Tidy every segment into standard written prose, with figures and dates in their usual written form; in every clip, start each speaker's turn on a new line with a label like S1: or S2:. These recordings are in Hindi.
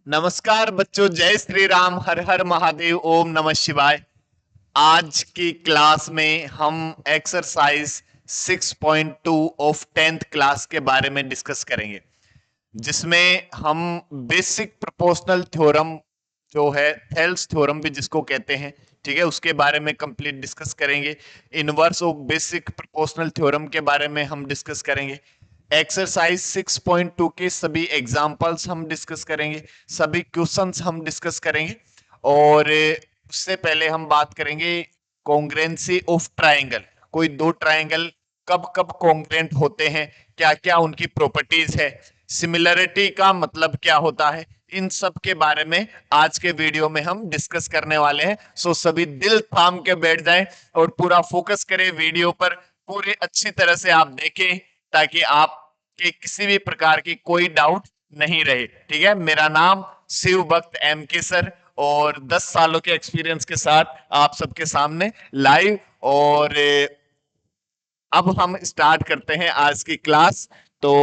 S1: नमस्कार बच्चों, जय श्री राम, हर हर महादेव, ओम नमः शिवाय। आज की क्लास में हम एक्सरसाइज 6.2 ऑफ 10th क्लास के बारे में डिस्कस करेंगे, जिसमें हम बेसिक प्रोपोर्शनल थ्योरम जो है, थेल्स थ्योरम भी जिसको कहते हैं, ठीक है, उसके बारे में कंप्लीट डिस्कस करेंगे। Inverse of basic proportional theorem के बारे में हम डिस्कस करेंगे। एक्सरसाइज 6.2 के सभी एग्जांपल्स हम डिस्कस करेंगे, सभी क्वेश्चंस हम डिस्कस करेंगे। और उससे पहले हम बात करेंगे कॉन्ग्रुएंसी ऑफ ट्राइंगल। कोई दो ट्राइंगल कब कब कॉन्ग्रुएंट होते हैं, क्या क्या उनकी प्रॉपर्टीज है, सिमिलरिटी का मतलब क्या होता है, इन सब के बारे में आज के वीडियो में हम डिस्कस करने वाले हैं। सो सभी दिल थाम के बैठ जाएं और पूरा फोकस करें वीडियो पर, पूरे अच्छी तरह से आप देखें ताकि आपके किसी भी प्रकार की कोई डाउट नहीं रहे। ठीक है, मेरा नाम शिव भक्त एम के सर और 10 सालों के एक्सपीरियंस के साथ आप सबके सामने लाइव। और अब हम स्टार्ट करते हैं आज की क्लास। तो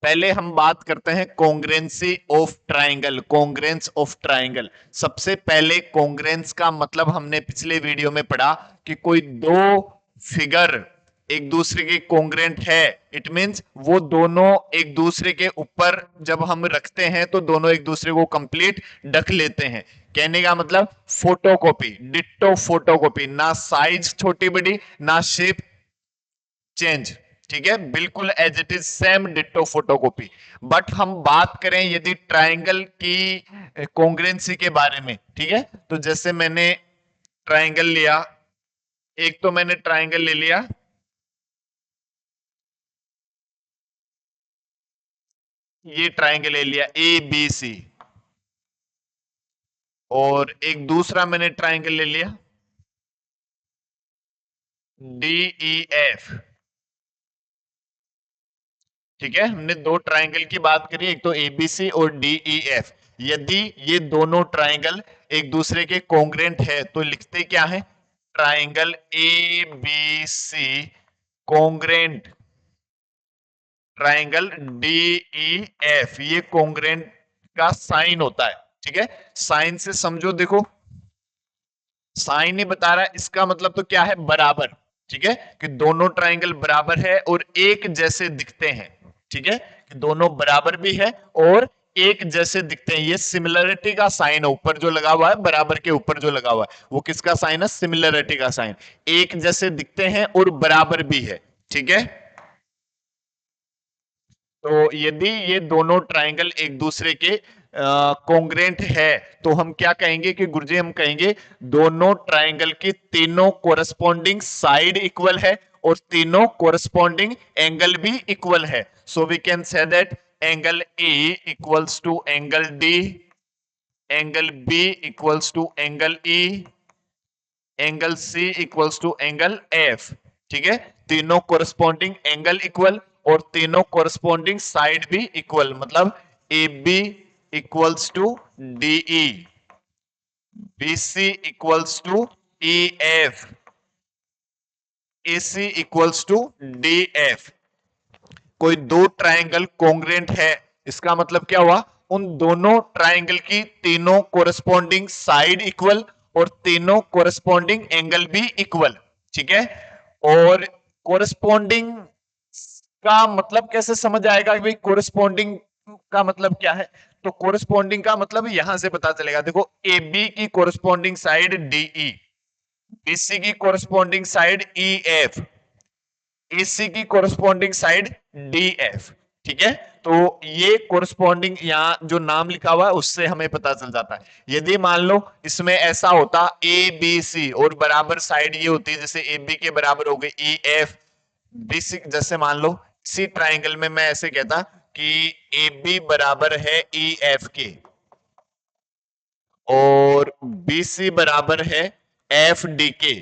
S1: पहले हम बात करते हैं congruency of triangle. Congruence of triangle, सबसे पहले कॉन्ग्रुएंस का मतलब हमने पिछले वीडियो में पढ़ा कि कोई दो फिगर एक दूसरे के कॉन्ग्रुएंट है, इट मींस वो दोनों एक दूसरे के ऊपर जब हम रखते हैं तो दोनों एक दूसरे को कंप्लीट ढक लेते हैं। कहने का मतलब फोटोकॉपी, डिट्टो फोटोकॉपी, ना साइज छोटी बड़ी ना शेप चेंज, ठीक है, बिल्कुल as it is same ditto photocopy. But हम बात करें यदि ट्राइंगल की कॉन्ग्रुएंसी के बारे में, ठीक है, तो जैसे मैंने ट्राइंगल लिया, एक तो मैंने ट्राइंगल ले लिया, ये ट्राइंगल ले लिया ए बी सी, और एक दूसरा मैंने ट्राइंगल ले लिया डी ई एफ। ठीक है, हमने दो ट्राइंगल की बात करी, एक तो एबीसी और डीईएफ। यदि ये दोनों ट्राइंगल एक दूसरे के कॉन्ग्रुएंट है तो लिखते क्या है, triangle A B C congruent triangle D E F, ये कॉन्ग्रुएंट का साइन होता है। ठीक है, साइन से समझो, देखो साइन ही बता रहा है, इसका मतलब तो क्या है, बराबर। ठीक है, कि दोनों ट्राइंगल बराबर है और एक जैसे दिखते हैं। ठीक है, कि दोनों बराबर भी है और एक जैसे दिखते हैं। ये सिमिलरिटी का साइन है, ऊपर जो लगा हुआ है, बराबर के ऊपर जो लगा हुआ है वो किसका साइन है, सिमिलरिटी का साइन। एक जैसे दिखते हैं और बराबर भी है। ठीक है, तो यदि ये दोनों ट्राइंगल एक दूसरे के कॉन्ग्रुएंट है तो हम क्या कहेंगे कि गुरुजी, हम कहेंगे दोनों ट्राइंगल की तीनों कोरस्पॉन्डिंग साइड इक्वल है और तीनों कोरस्पॉन्डिंग एंगल भी इक्वल है। So we can say that angle A equals to angle D, angle B equals to angle E, angle C equals to angle F. ठीक है, तीनों कोरस्पॉन्डिंग एंगल इक्वल और तीनों कोरस्पॉन्डिंग साइड भी इक्वल, मतलब A B equals to D E, B C equals to E F, A C equals to D F. कोई दो ट्राइंगल कॉन्ग्रुएंट है, इसका मतलब क्या हुआ, उन दोनों ट्राइंगल की तीनों कोरस्पॉन्डिंग साइड इक्वल और तीनों कोरस्पॉन्डिंग एंगल भी इक्वल। ठीक है, और कोरस्पॉन्डिंग का मतलब कैसे समझ आएगा कि भाई कोरस्पॉन्डिंग का मतलब क्या है, तो कोरस्पॉन्डिंग का मतलब यहां से पता चलेगा। देखो, ए बी की कोरस्पॉन्डिंग साइड डीई, बीसी की corresponding side E F, AC की कोरस्पॉन्डिंग साइड डी एफ। ठीक है, तो ये कोरस्पॉन्डिंग यहां जो नाम लिखा हुआ है उससे हमें पता चल जाता है। यदि मान लो इसमें ऐसा होता ए बी सी और बराबर साइड ये होती, जैसे ए बी के बराबर हो गई ई एफ, बी सी, जैसे मान लो सी ट्राइंगल में मैं ऐसे कहता कि ए बी बराबर है ई एफ के और बी सी बराबर है एफ डी के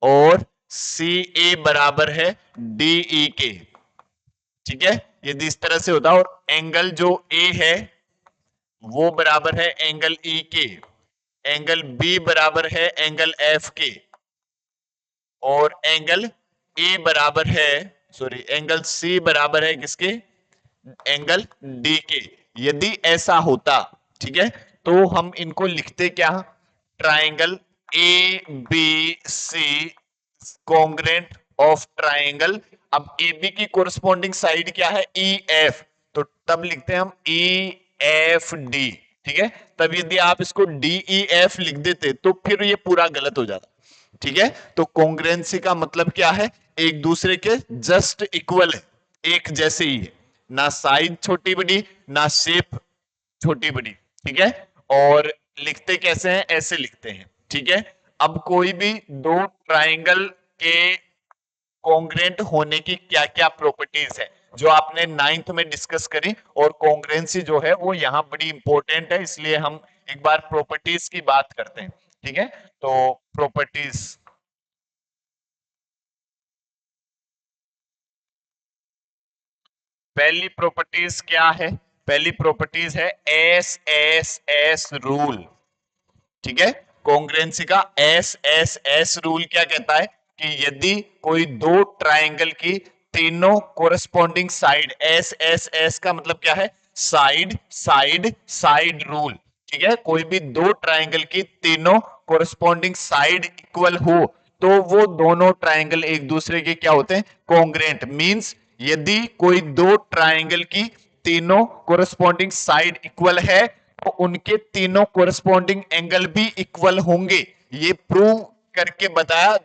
S1: और सी ए बराबर है डीई के। ठीक है, यदि इस तरह से होता और एंगल जो ए है वो बराबर है एंगल ई के, एंगल बी बराबर है एंगल एफ के और एंगल ए बराबर है, सॉरी, एंगल सी बराबर है किसके, एंगल डी के। यदि ऐसा होता, ठीक है, तो हम इनको लिखते क्या, triangle A B C congruent of triangle. अब ए बी की कोरस्पॉन्डिंग साइड क्या है, ई एफ, तो तब लिखते हैं हम ई एफ डी, ठीक है। तब यदि आप इसको डी ई एफ लिख देते तो फिर ये पूरा गलत हो जाता, ठीक है। तो कॉन्ग्रेंसी का मतलब क्या है, एक दूसरे के जस्ट इक्वल है, एक जैसे ही है, ना साइज छोटी बड़ी ना शेप छोटी बड़ी, ठीक है। और लिखते कैसे हैं, ऐसे लिखते हैं, ठीक है। अब कोई भी दो ट्राइंगल के कॉन्ग्रेंट होने की क्या क्या प्रॉपर्टीज है जो आपने नाइन्थ में डिस्कस करी, और कॉन्ग्रेंसी जो है वो यहां बड़ी इंपॉर्टेंट है, इसलिए हम एक बार प्रॉपर्टीज की बात करते हैं, ठीक है। तो प्रॉपर्टीज, पहली प्रॉपर्टीज क्या है, पहली प्रॉपर्टीज है एस एस एस रूल, ठीक है। कॉन्ग्रेंसी का एस एस एस रूल क्या कहता है कि यदि कोई दो ट्राइंगल की तीनों corresponding side, S S S का मतलब क्या है, साइड साइड साइड रूल, ठीक है। कोई भी दो ट्राइंगल की तीनों कोरस्पॉन्डिंग साइड इक्वल हो तो वो दोनों ट्राइंगल एक दूसरे के क्या होते हैं, कॉन्ग्रेंट। मींस यदि कोई दो ट्राइंगल की तीनों कोरस्पॉन्डिंग साइड इक्वल है तो उनके तीनों कोरस्पॉन्डिंग एंगल भी इक्वल होंगे, ये प्रूव करके बताया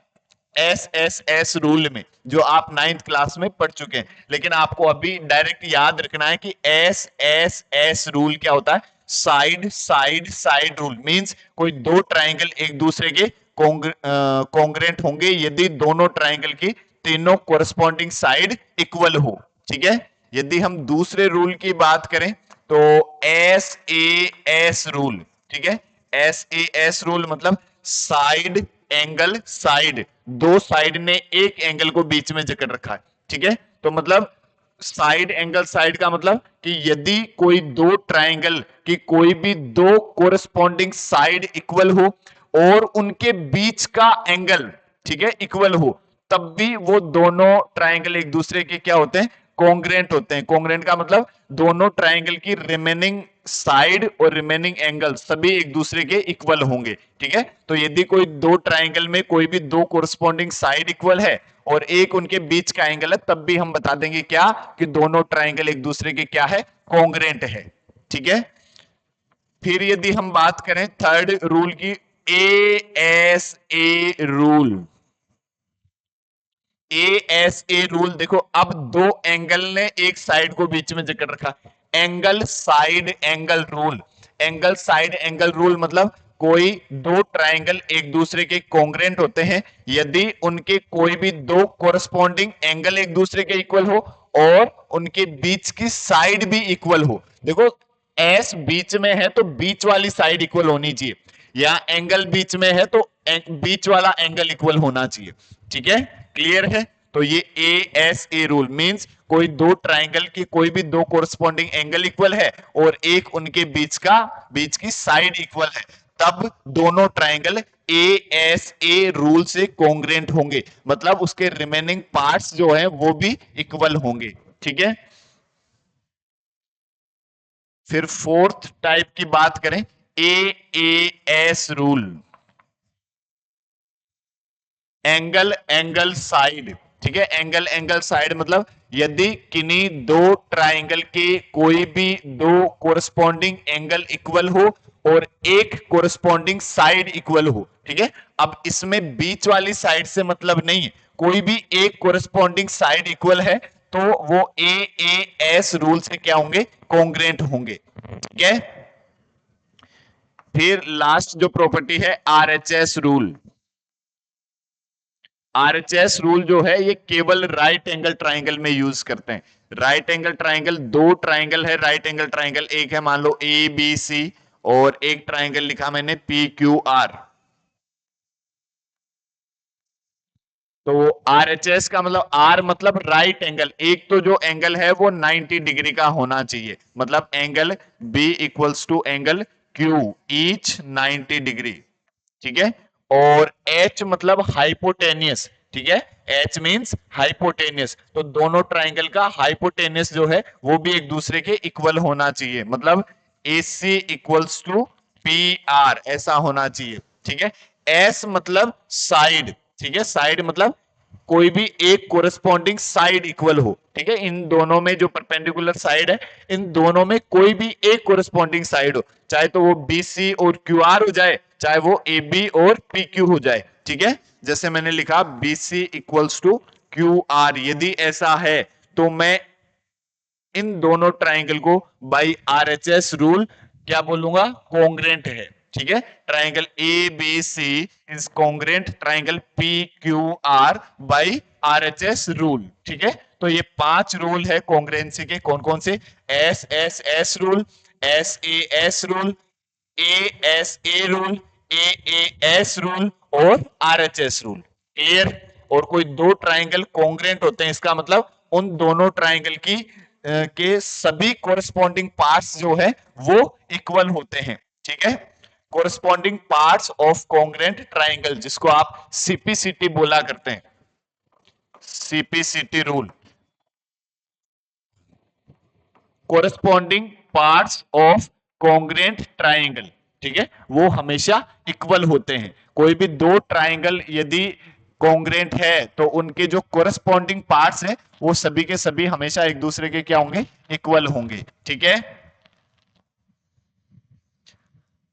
S1: एस एस एस रूल में, जो आप नाइन्थ क्लास में पढ़ चुके हैं। लेकिन आपको अभी डायरेक्ट याद रखना है कि एस एस एस रूल क्या होता है, side side side rule. Means कोई दो ट्राइंगल एक दूसरे के कॉन्ग्रेंट होंगे यदि दोनों ट्राइंगल की तीनों कोरस्पॉन्डिंग साइड इक्वल हो, ठीक है। यदि हम दूसरे रूल की बात करें तो एस ए एस रूल, ठीक है। एस ए एस रूल मतलब साइड एंगल साइड, दो साइड ने एक एंगल को बीच में जकड़ रखा है, ठीक है। तो मतलब साइड एंगल साइड का मतलब कि यदि कोई दो ट्राइंगल की कोई भी दो कोरस्पॉन्डिंग साइड इक्वल हो और उनके बीच का एंगल, ठीक है, इक्वल हो, तब भी वो दोनों ट्राइंगल एक दूसरे के क्या होते हैं, कॉन्ग्रेंट होते हैं। कॉन्ग्रेंट का मतलब दोनों ट्राइंगल की रिमेनिंग साइड और रिमेनिंग एंगल सभी एक दूसरे के इक्वल होंगे, ठीक है। तो यदि कोई दो ट्राइंगल में कोई भी दो कोरस्पॉन्डिंग साइड इक्वल है और एक उनके बीच का एंगल है, तब भी हम बता देंगे क्या, कि दोनों ट्राइंगल एक दूसरे के क्या है, कॉन्ग्रेंट है, ठीक है। फिर यदि हम बात करें थर्ड रूल की, A S a rule, A S a rule देखो, अब दो एंगल ने एक साइड को बीच में जकड़ रखा, angle side angle rule. Angle side angle rule मतलब कोई दो ट्राइंगल एक दूसरे के कॉन्ग्रेंट होते हैं यदि उनके कोई भी दो कोरस्पॉन्डिंग एंगल एक दूसरे के इक्वल हो और उनके बीच की साइड भी इक्वल हो। देखो एस बीच में है तो बीच वाली साइड इक्वल होनी चाहिए, या एंगल बीच में है तो बीच वाला एंगल इक्वल होना चाहिए, ठीक है। क्लियर है। तो ये A S a rule means कोई दो ट्राइंगल की कोई भी दो कोरस्पॉन्डिंग एंगल इक्वल है और एक उनके बीच की साइड इक्वल है, तब दोनों triangle A S a rule से कॉन्ग्रेंट होंगे, मतलब उसके रिमेनिंग पार्ट्स जो है वो भी इक्वल होंगे, ठीक है। फिर फोर्थ टाइप की बात करें, A S rule, angle angle side, ठीक है। एंगल एंगल साइड मतलब यदि किन्हीं दो ट्राइंगल के कोई भी दो कोरस्पॉन्डिंग एंगल इक्वल हो और एक कोरस्पॉन्डिंग साइड इक्वल हो, ठीक है। अब इसमें बीच वाली साइड से मतलब नहीं है, कोई भी एक कोरस्पॉन्डिंग साइड इक्वल है तो वो ए एस रूल से क्या होंगे, कॉन्ग्रेंट होंगे, ठीक है। फिर लास्ट जो प्रॉपर्टी है आरएचएस रूल। आरएचएस रूल जो है ये केवल राइट एंगल ट्राइंगल में यूज करते हैं। राइट एंगल ट्राइंगल, दो ट्राइंगल है राइट एंगल ट्राइंगल, एक है मान लो ए बी सी और एक ट्राइंगल लिखा मैंने पी क्यू आर। तो आरएचएस का मतलब, आर मतलब राइट एंगल, एक तो जो एंगल है वो 90 डिग्री का होना चाहिए, मतलब angle B equals to angle Q each 90 degree, ठीक है। और एच मतलब हाइपोटेनियस, ठीक है। एच मीन्स हाइपोटेनियस, तो दोनों ट्राइंगल का हाइपोटेनियस जो है वो भी एक दूसरे के इक्वल होना चाहिए, मतलब AC इक्वल्स टू PR ऐसा होना चाहिए, ठीक है। एस मतलब साइड, ठीक है, साइड मतलब कोई भी एक कोरस्पॉन्डिंग साइड इक्वल हो, ठीक है। इन दोनों में जो परपेंडिकुलर साइड है, इन दोनों में कोई भी एक कोरस्पॉन्डिंग साइड हो, चाहे तो वो BC और QR हो जाए, चाहे वो AB और PQ हो जाए, ठीक है। जैसे मैंने लिखा BC इक्वल्स टू QR, यदि ऐसा है तो मैं इन दोनों ट्राइंगल को बाई RHS रूल क्या बोलूंगा, कॉन्ग्रेंट है, ठीक है। Triangle ABC is congruent triangle PQR by RHS rule, ठीक है। तो ये 5 रूल है कॉन्ग्रेंसी के, कौन कौन से, SSS rule, SAS rule, ASA rule, AAS rule और RHS रूल, क्लियर। और कोई दो ट्राइंगल कॉन्ग्रेंट होते हैं, इसका मतलब उन दोनों ट्राइंगल की के सभी कोरस्पॉन्डिंग पार्ट्स जो है वो इक्वल होते हैं, ठीक है। Corresponding parts of congruent triangle, जिसको आप CPCT बोला करते हैं, CPCT rule, corresponding parts of congruent triangle, ठीक है, वो हमेशा इक्वल होते हैं। कोई भी दो ट्राइंगल यदि कॉन्ग्रेंट है तो उनके जो कोरस्पॉन्डिंग पार्ट्स हैं वो सभी के सभी हमेशा एक दूसरे के क्या होंगे, इक्वल होंगे, ठीक है।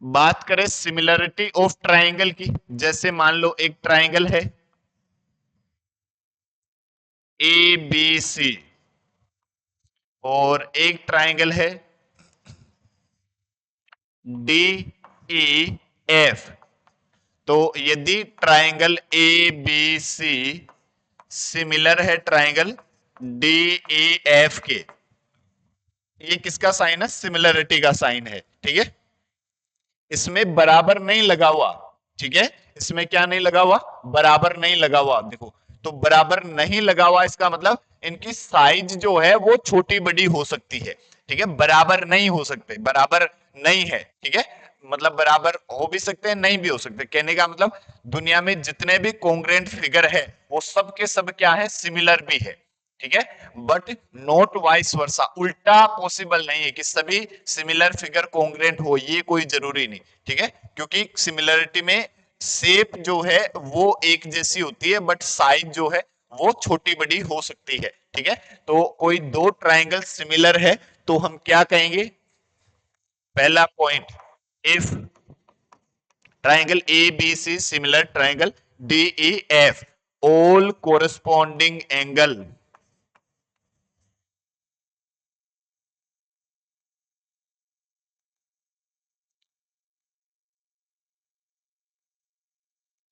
S1: बात करें सिमिलरिटी ऑफ ट्राइंगल की, जैसे मान लो एक ट्राइंगल है ABC और एक ट्राइंगल है DEF। तो यदि ट्राइंगल ABC सिमिलर है ट्राइंगल DEF के, ये किसका साइन है, सिमिलरिटी का साइन है, ठीक है। इसमें बराबर नहीं लगा हुआ, ठीक है, इसमें क्या नहीं लगा हुआ, बराबर नहीं लगा हुआ, देखो। तो बराबर नहीं लगा हुआ इसका मतलब इनकी साइज जो है वो छोटी बड़ी हो सकती है, ठीक है। बराबर नहीं हो सकते, बराबर नहीं है, ठीक है, मतलब बराबर हो भी सकते हैं नहीं भी हो सकते, कहने का मतलब दुनिया में जितने भी कॉन्ग्रेंट फिगर है वो सब के सब क्या है, सिमिलर भी है, ठीक है। बट नॉट वाइस वर्सा, उल्टा पॉसिबल नहीं है कि सभी सिमिलर फिगर कॉन्ग्रेंट हो, ये कोई जरूरी नहीं, ठीक है। क्योंकि सिमिलरिटी में शेप जो है वो एक जैसी होती है बट साइज जो है वो छोटी बड़ी हो सकती है, ठीक है। तो कोई दो ट्राइंगल सिमिलर है तो हम क्या कहेंगे, पहला point, if triangle ABC similar triangle DEF, all corresponding angle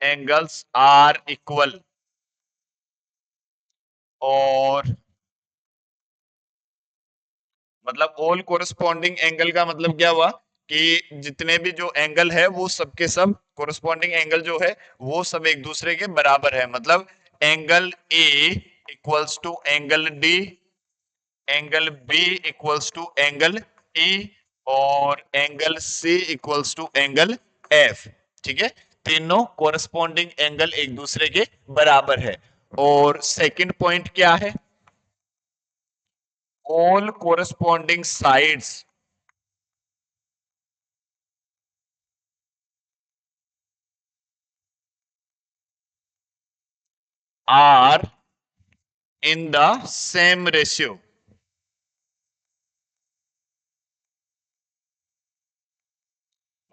S1: angles are equal, और मतलब ऑल कोरस्पॉन्डिंग एंगल का मतलब क्या हुआ कि जितने भी जो एंगल है वो सबके सब कोरस्पॉन्डिंग एंगल जो है वो सब एक दूसरे के बराबर है, मतलब angle A equals to angle D, angle B equals to angle E और angle C equals to angle F, ठीक है। तीनों कोरस्पॉन्डिंग एंगल एक दूसरे के बराबर है। और सेकंड पॉइंट क्या है, all corresponding sides are in the same ratio,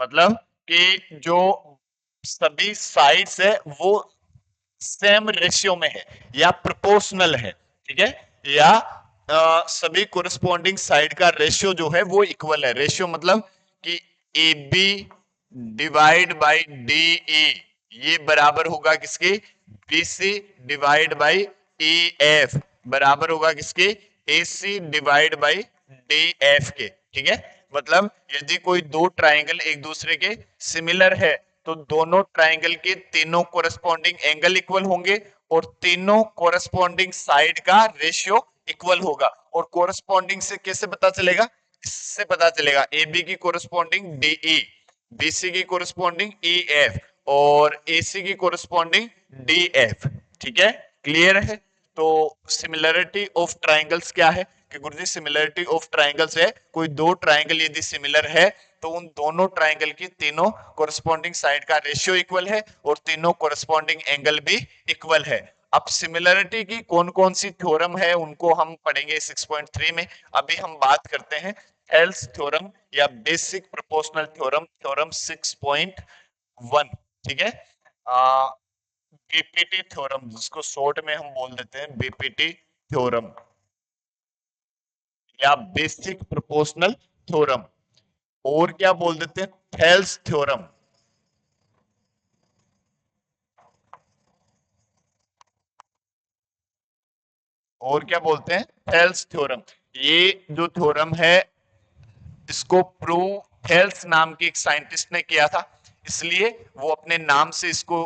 S1: मतलब कि जो सभी साइड्स है वो सेम रेशियो में है या प्रोपोर्शनल है, ठीक है, या सभी कोरस्पॉन्डिंग साइड का रेशियो जो है वो इक्वल है। रेशियो मतलब कि AB डिवाइड बाई DE ये बराबर होगा किसके, BC डिवाइड बाई EF बराबर होगा किसके, AC डिवाइड बाई DF के, ठीक है। मतलब यदि कोई दो ट्राइंगल एक दूसरे के सिमिलर है तो दोनों ट्राइंगल के तीनों कोरस्पॉन्डिंग एंगल इक्वल होंगे और तीनों कोरस्पॉन्डिंग साइड का रेशियो इक्वल होगा। और कोरस्पॉन्डिंग से कैसे पता चलेगा, इससे पता चलेगा AB की कोरस्पॉन्डिंग DE, BC की कोरस्पॉन्डिंग EF और AC की कोरस्पॉन्डिंग DF, ठीक है, क्लियर है। तो सिमिलरिटी ऑफ ट्राइंगल्स क्या है कि गुरुजी सिमिलरिटी ऑफ ट्राइंगल्स है कोई दो ट्राइंगल यदि सिमिलर है तो उन दोनों ट्राइंगल की तीनों कोरस्पॉन्डिंग साइड का रेशियो इक्वल है और तीनों कोरस्पॉन्डिंग एंगल भी इक्वल है। अब सिमिलरिटी की कौन कौन सी थ्योरम है उनको हम पढ़ेंगे 6.3 में। अभी हम बात करते हैं थेल्स थ्योरम या बेसिक प्रोपोर्शनल थ्योरम, थ्योरम 6.1। ठीक है, बीपीटी थ्योरम जिसको शॉर्ट में हम बोल देते हैं बीपीटी थ्योरम या बेसिक प्रोपोर्शनल थ्योरम, और क्या बोल देते हैं थेल्स थ्योरम। और क्या बोलते हैं थेल्स थ्योरम। ये जो थ्योरम है इसको प्रूव थेल्स नाम के एक साइंटिस्ट ने किया था, इसलिए वो अपने नाम से इसको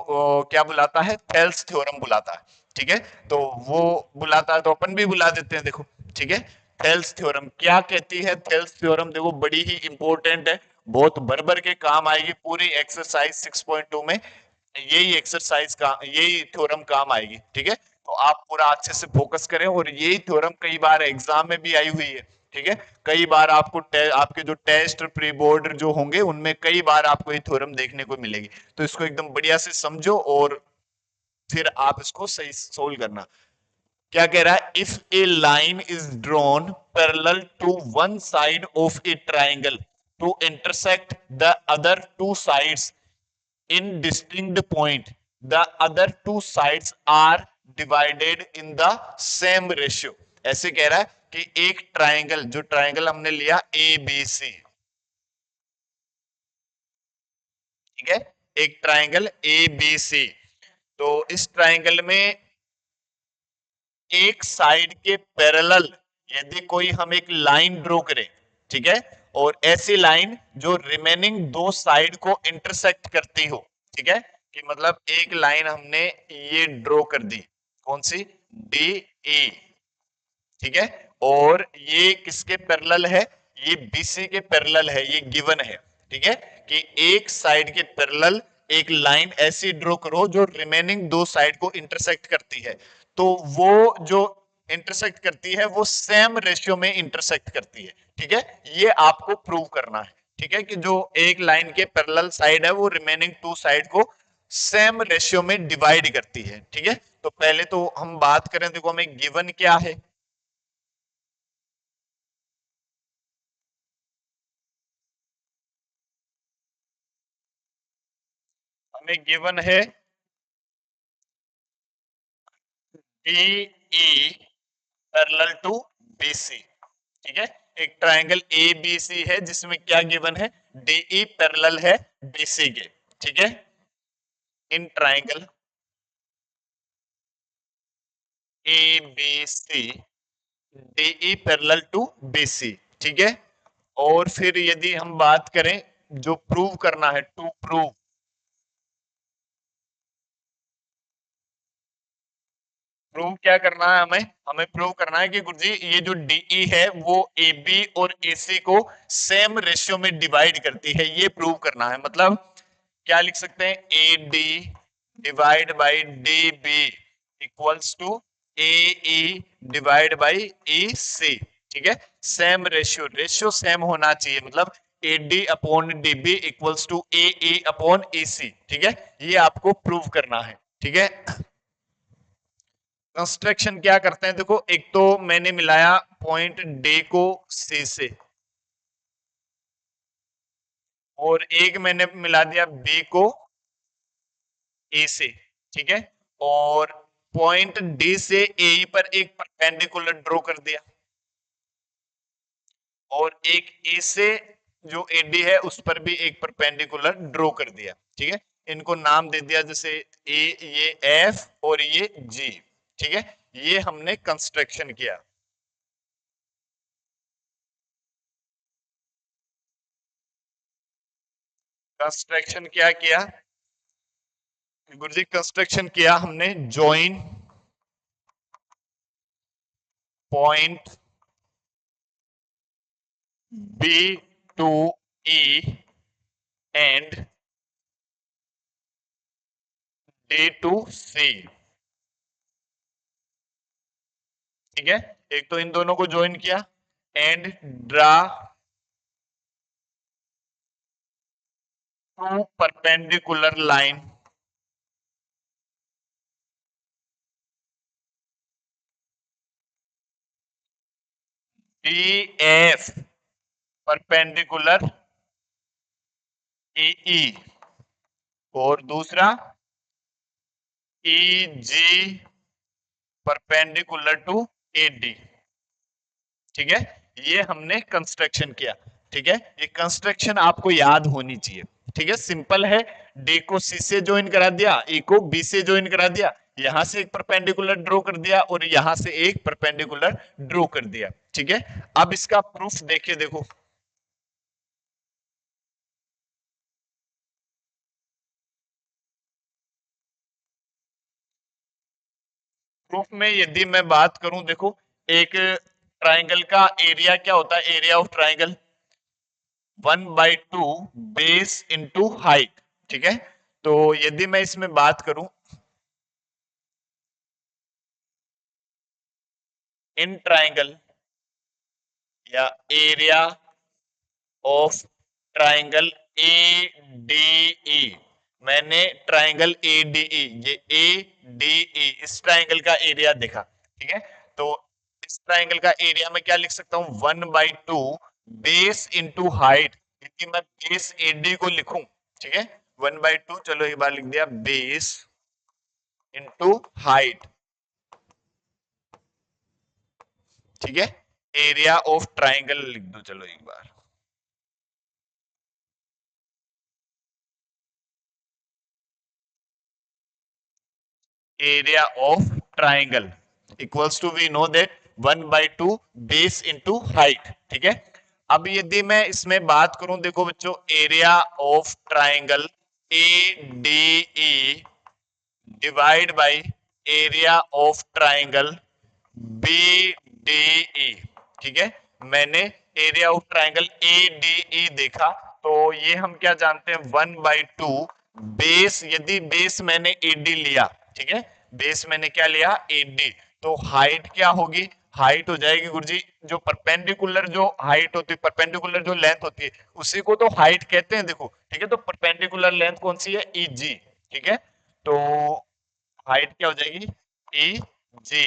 S1: क्या बुलाता है थेल्स थ्योरम बुलाता है। ठीक है, तो वो बुलाता है तो अपन भी बुला देते हैं, देखो। ठीक है, थेल्स थ्योरम क्या कहती है, थेल्स थ्योरम देखो बड़ी ही इंपॉर्टेंट है, बहुत भर भर के काम आएगी पूरी एक्सरसाइज 6.2 में। यही एक्सरसाइज का यही थ्योरम काम आएगी। ठीक है, तो आप पूरा अच्छे से फोकस करें, और यही थ्योरम कई बार एग्जाम में भी आई हुई है। ठीक है, कई बार आपको आपके जो टेस्ट प्री बोर्ड जो होंगे उनमें कई बार आपको ये थ्योरम देखने को मिलेगी। तो इसको एकदम बढ़िया से समझो और फिर आप इसको सही सोल्व करना। क्या कह रहा है, if a line is drawn parallel to one side of a triangle to intersect the other two sides in distinct point, the other two sides are divided in the same ratio। ऐसे कह रहा है कि एक ट्राइंगल, जो ट्राइंगल हमने लिया ए बी सी, ठीक है, एक ट्राइंगल ए बी सी, तो इस ट्राइंगल में एक साइड के पैरेलल यदि कोई हम एक लाइन ड्रॉ करें, ठीक है, और ऐसी लाइन जो रिमेनिंग दो साइड को इंटरसेक्ट करती हो। ठीक है, कि मतलब एक लाइन हमने ये ड्रॉ कर दी, कौन सी, डी ई। ठीक है, और ये किसके पैरेलल है, ये बीसी के पैरेलल है, ये गिवन है। ठीक है, कि एक साइड के पैरेलल एक लाइन ऐसी ड्रॉ करो जो रिमेनिंग दो साइड को इंटरसेक्ट करती है, तो वो जो इंटरसेक्ट करती है वो सेम रेशियो में इंटरसेक्ट करती है। ठीक है, ये आपको प्रूव करना है। ठीक है, कि जो एक लाइन के पैरेलल साइड है वो रिमेनिंग टू साइड को सेम रेशियो में डिवाइड करती है। ठीक है, तो पहले तो हम बात करें, देखो हमें गिवन क्या है, हमें गिवन है DE पैरेलल टू BC। ठीक है, एक ट्राइंगल ABC है जिसमें क्या गिवन है, DE पैरेलल है BC के। ठीक है, in triangle ABC DE parallel to BC। ठीक है, और फिर यदि हम बात करें जो प्रूव करना है, टू प्रूव, प्रूव क्या करना है हमें, हमें प्रूव करना है कि गुरुजी ये जो डीई है वो ए बी और ए सी को सेम रेशियो में डिवाइड करती है, ये प्रूव करना है। मतलब क्या लिख सकते हैं, A D divide by D B equals to A E divide by E C. ठीक है, सेम रेशियो, रेशियो सेम होना चाहिए, मतलब A D upon D B equals to A E upon A C. ठीक है, ये आपको प्रूव करना है। ठीक है, कंस्ट्रक्शन क्या करते हैं, देखो एक तो मैंने मिलाया पॉइंट डी को सी से, और एक मैंने मिला दिया बी को ए से। ठीक है, और पॉइंट डी से ए पर एक परपेंडिकुलर ड्रॉ कर दिया, और एक ए से जो एडी है उस पर भी एक परपेंडिकुलर ड्रॉ कर दिया। ठीक है, इनको नाम दे दिया, जैसे ए ये एफ और ये जी। ठीक है, ये हमने कंस्ट्रक्शन किया। कंस्ट्रक्शन क्या किया गुरुजी, कंस्ट्रक्शन किया हमने, join point B to E and D to C. ठीक है, एक तो इन दोनों को ज्वाइन किया and draw two perpendicular line D F perpendicular E और दूसरा E G perpendicular to A D. ठीक है, ये हमने कंस्ट्रक्शन किया। ठीक है, ये कंस्ट्रक्शन आपको याद होनी चाहिए। ठीक है, सिंपल है, डी को सी से ज्वाइन करा दिया, ई को बी से ज्वाइन करा दिया, यहां से एक परपेंडिकुलर ड्रॉ कर दिया और यहां से एक परपेंडिकुलर ड्रॉ कर दिया। ठीक है, अब इसका प्रूफ देखिए, देखो प्रूफ में यदि मैं बात करूं, देखो एक ट्राइंगल का एरिया क्या होता है, area of triangle 1/2 base into height. ठीक है, तो यदि मैं इसमें बात करूं इन ट्राइंगल या area of triangle A D ई, मैंने ट्राइंगल ए डी ई, ये ए डी ई इस ट्राइंगल का एरिया देखा। ठीक है, तो इस ट्राइंगल का एरिया में क्या लिख सकता हूं, 1/2 बेस इंटू हाइट। यदि मैं बेस ए डी को लिखूं, ठीक है, 1/2, चलो एक बार लिख दिया, बेस इंटू हाइट। ठीक है, एरिया ऑफ ट्राइंगल लिख दो, चलो एक बार, area of triangle equals to, we know that 1/2 base into height। ठीक है, अब यदि मैं इसमें बात करूं, देखो बच्चों, area of triangle A D E divide by area of triangle B D E. ठीक है, मैंने area of triangle A D E देखा, तो ये हम क्या जानते हैं, 1/2 बेस, यदि बेस मैंने ए डी लिया, ठीक है, बेस मैंने क्या लिया, ए डी, तो हाइट क्या होगी, हाइट हो जाएगी गुरुजी, जो परपेंडिकुलर जो हाइट होती है, परपेंडिकुलर जो लेंथ होती है, उसी को तो हाइट कहते हैं। देखो, ठीक है, तो परपेंडिकुलर लेंथ कौन सी है, ई जी। ठीक है, तो हाइट क्या हो जाएगी, ई जी।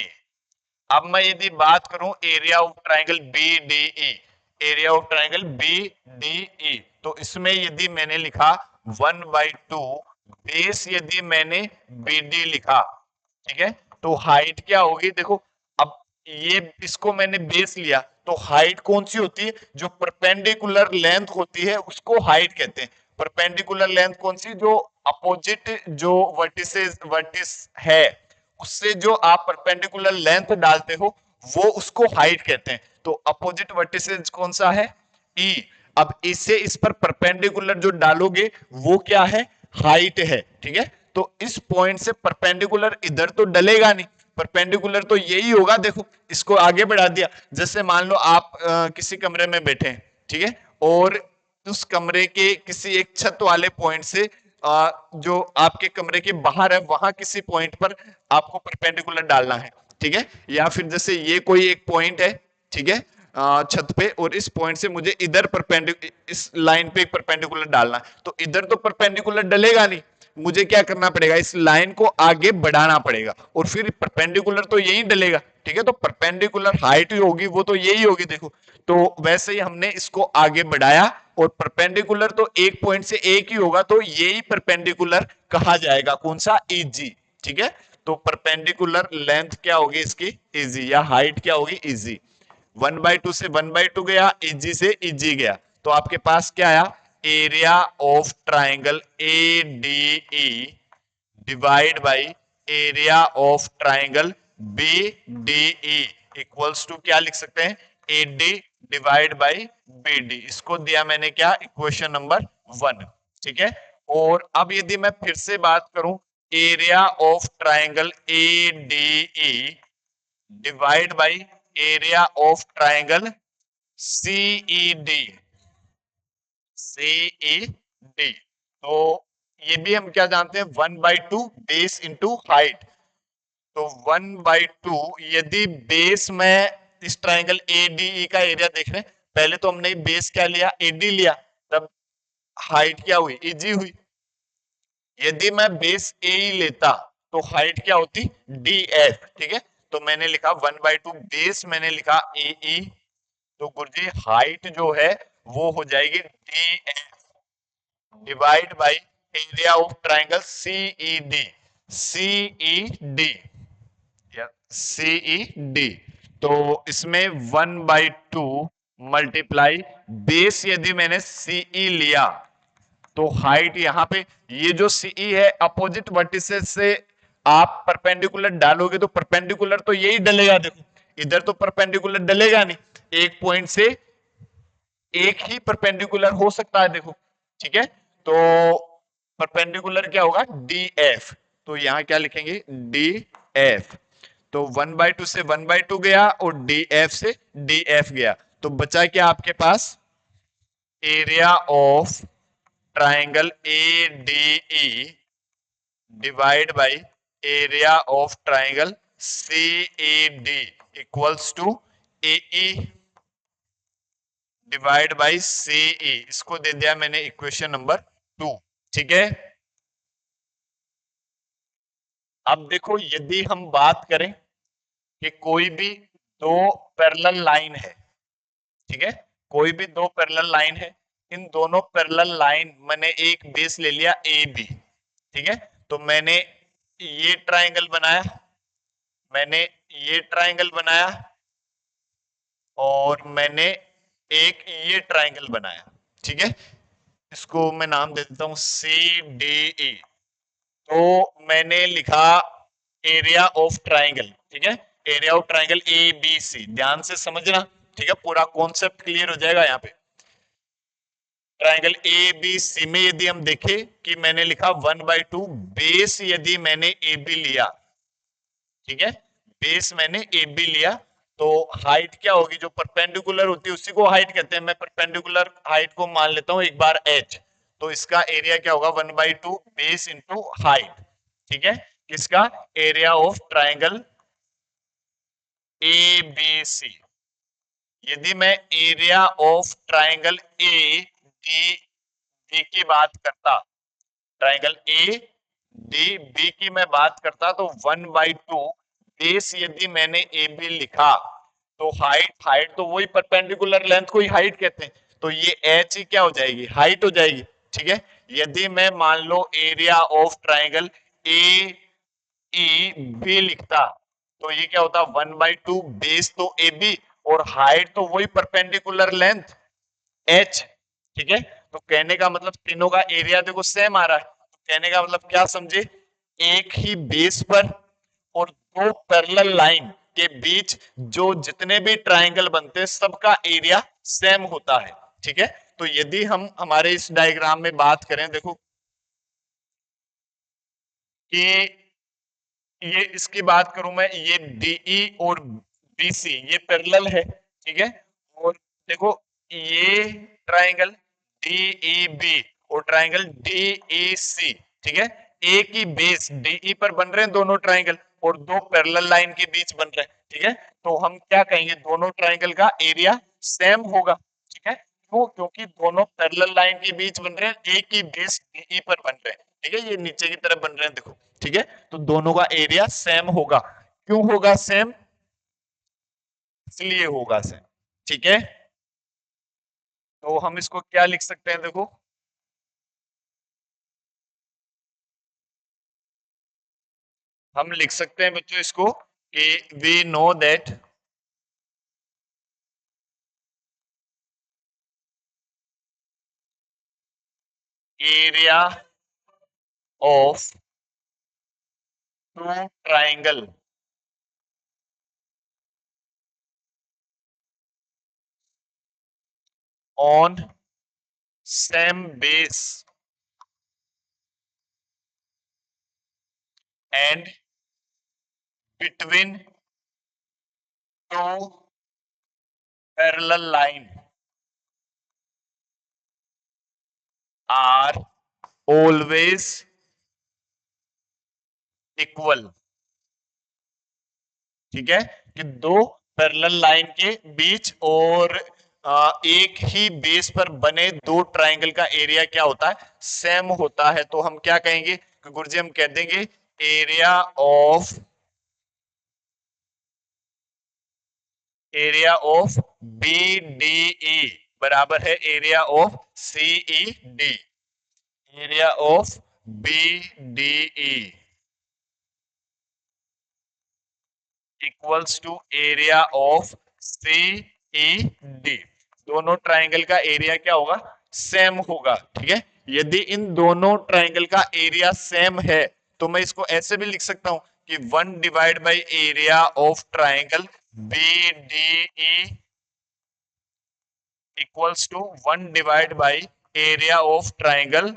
S1: अब मैं यदि बात करूं area of triangle B D E, area of triangle B D E, तो इसमें यदि मैंने लिखा 1/2 बेस, यदि मैंने बी डी लिखा, ठीक है, तो हाइट क्या होगी, देखो, अब ये इसको मैंने बेस लिया, तो हाइट कौन सी होती है, जो परपेंडिकुलर लेंथ होती है उसको हाइट कहते हैं। परपेंडिकुलर लेंथ कौन सी, जो अपोजिट जो वर्टिसेस वर्टिस है उससे जो आप परपेंडिकुलर लेंथ डालते हो वो उसको हाइट कहते हैं। तो अपोजिट वर्टिसेस कौन सा है, ई। अब इससे इस पर परपेंडिकुलर जो डालोगे वो क्या है, हाइट है। ठीक है, तो इस पॉइंट से परपेंडिकुलर इधर तो डलेगा नहीं, परपेंडिकुलर तो यही होगा। देखो, इसको आगे बढ़ा दिया, जैसे मान लो आप किसी कमरे में बैठे हैं, ठीक है, और उस कमरे के किसी एक छत वाले पॉइंट से जो आपके कमरे के बाहर है वहां किसी पॉइंट पर आपको परपेंडिकुलर डालना है। ठीक है, या फिर जैसे ये कोई एक पॉइंट है, ठीक है, छत पे, और इस पॉइंट से मुझे इधर परपेंडिकुलर, इस लाइन पे एक परपेंडिकुलर डालना है, तो इधर तो परपेंडिकुलर डलेगा नहीं, मुझे क्या करना पड़ेगा, इस लाइन को आगे बढ़ाना पड़ेगा, और फिर परपेंडिकुलर तो यही डलेगा। ठीक है, तो परपेंडिकुलर हाइट होगी वो तो यही होगी। देखो, तो वैसे ही हमने इसको आगे बढ़ाया, और परपेंडिकुलर तो एक पॉइंट से एक ही होगा, तो यही परपेंडिकुलर कहा जाएगा, कौन सा, ईजी। ठीक है, तो परपेंडिकुलर लेंथ क्या होगी इसकी, ईजी, या हाइट क्या होगी, ईजी। 1/2 से 1/2 गया, ईजी से ईजी गया, तो आपके पास क्या आया, area of triangle A D E divide by area of triangle B D E equals to, क्या लिख सकते हैं, A D divide by B D. इसको दिया मैंने क्या, इक्वेशन नंबर 1। ठीक है, और अब यदि मैं फिर से बात करूं area of triangle A D E divide by area of triangle CE D, C E D, तो ये भी हम क्या जानते हैं, 1/2 बेस इंटू हाइट। तो 1/2 यदि बेस में इस ट्राइंगल ADE का एरिया देख रहे हैं, पहले तो हमने बेस क्या लिया, AD लिया, तब हाइट क्या हुई, EG हुई। यदि मैं बेस ए ही लेता तो हाइट क्या होती, DF। ठीक है, तो मैंने लिखा 1/2 बेस, मैंने लिखा AE, तो गुरुजी हाइट जो है वो हो जाएगी DF divide by area of triangle CED। CED या CED, तो इसमें 1/2 मल्टीप्लाई बेस, यदि मैंने CE लिया तो हाइट यहां पे, ये जो सीई है अपोजिट वर्टिसेस से आप परपेंडिकुलर डालोगे तो परपेंडिकुलर तो यही डलेगा, देखो इधर तो परपेंडिकुलर डलेगा नहीं, एक पॉइंट से एक ही परपेंडिकुलर हो सकता है, देखो। ठीक है, तो परपेंडिकुलर क्या होगा, DF, तो यहां क्या लिखेंगे, DF। तो 1/2 से 1/2 गया और DF से DF गया, तो बचा क्या आपके पास, area of triangle ADE divide by area of triangle CED equals to AE divide by CE। इसको दे दिया मैंने इक्वेशन नंबर 2। ठीक है, अब देखो यदि हम बात करें कि कोई भी दो पैरेलल लाइन है, ठीक है, कोई भी दो पैरेलल लाइन है, इन दोनों पैरेलल लाइन, मैंने एक बेस ले लिया AB। ठीक है, तो मैंने ये ट्राइंगल बनाया, मैंने ये ट्राइंगल बनाया, और मैंने एक ये ट्राइंगल बनाया। ठीक है, इसको मैं नाम दे देता हूं CDE। तो मैंने लिखा एरिया ऑफ ट्राइंगल। ठीक है, एरिया ऑफ ट्राइंगल ABC, ध्यान से समझना। ठीक है, पूरा कॉन्सेप्ट क्लियर हो जाएगा यहाँ पे। ट्राइंगल ABC में यदि हम देखें कि मैंने लिखा 1/2 बेस, यदि मैंने AB लिया, ठीक है, बेस मैंने AB लिया, तो हाइट क्या होगी, जो परपेंडिकुलर होती है उसी को हाइट कहते हैं, मैं परपेंडिकुलर हाइट को मान लेता हूं एक बार H, तो इसका एरिया क्या होगा, 1/2 बेस इंटू हाइट। ठीक है, किसका, एरिया ऑफ ट्राइंगल ABC। यदि मैं एरिया ऑफ ट्राइंगल ADB की बात करता, ट्राइंगल ADB की मैं बात करता, तो 1/2 बेस यदि मैंने AB लिखा, तो हाइट, हाइट तो वही परपेंडिकुलर लेंथ को ही हाइट कहते हैं, तो ये H ही क्या हो जाएगी, हाइट हो जाएगी। ठीक है, यदि मैं मान लो एरिया ऑफ ट्राइंगल AEB लिखता, तो ये क्या होता, 1/2 बेस तो AB और हाइट तो वही परपेंडिकुलर लेंथ H। ठीक है, तो कहने का मतलब तीनों का एरिया देखो सेम आ रहा है, तो कहने का मतलब क्या समझे, एक ही बेस पर और दो पैरेलल लाइन के बीच जो जितने भी ट्राइंगल बनते हैं सबका एरिया सेम होता है। ठीक है, तो यदि हम हमारे इस डायग्राम में बात करें, देखो कि ये इसकी बात करूं मैं, ये DE और BC ये पैरेलल है। ठीक है, और देखो ये ट्राइंगल DEB और ट्राइंगल DEC, ठीक है, एक ही बेस DE पर बन रहे हैं दोनों ट्राइंगल, और दो पैरेलल लाइन के बीच बन रहे हैं। ठीक है, तो हम क्या कहेंगे, दोनों ट्राइंगल का एरिया सेम होगा। ठीक है, क्यों, क्योंकि दोनों पैरेलल लाइन के बीच बन रहे हैं, एक ही बेस DE पर बन रहे हैं। ठीक है, ये नीचे की तरफ बन रहे हैं, देखो। ठीक है, तो दोनों का एरिया सेम होगा। क्यों होगा सेम, इसलिए होगा सेम। ठीक है, तो हम इसको क्या लिख सकते हैं, देखो हम लिख सकते हैं बच्चों इसको कि we know that area of two triangle on same base and between two parallel line are always equal. ठीक है, कि दो पैरेलल लाइन के बीच और एक ही बेस पर बने दो ट्राइंगल का एरिया क्या होता है, सेम होता है। तो हम क्या कहेंगे कि गुरुजी हम कह देंगे area of B D E बराबर है area of CE D. Area of B D E equals to area of C E D. दोनों ट्राइंगल का एरिया क्या होगा, सेम होगा। ठीक है, यदि इन दोनों ट्राइंगल का एरिया सेम है तो मैं इसको ऐसे भी लिख सकता हूं कि 1 divide by area of triangle B D E equals to 1 divide by area of triangle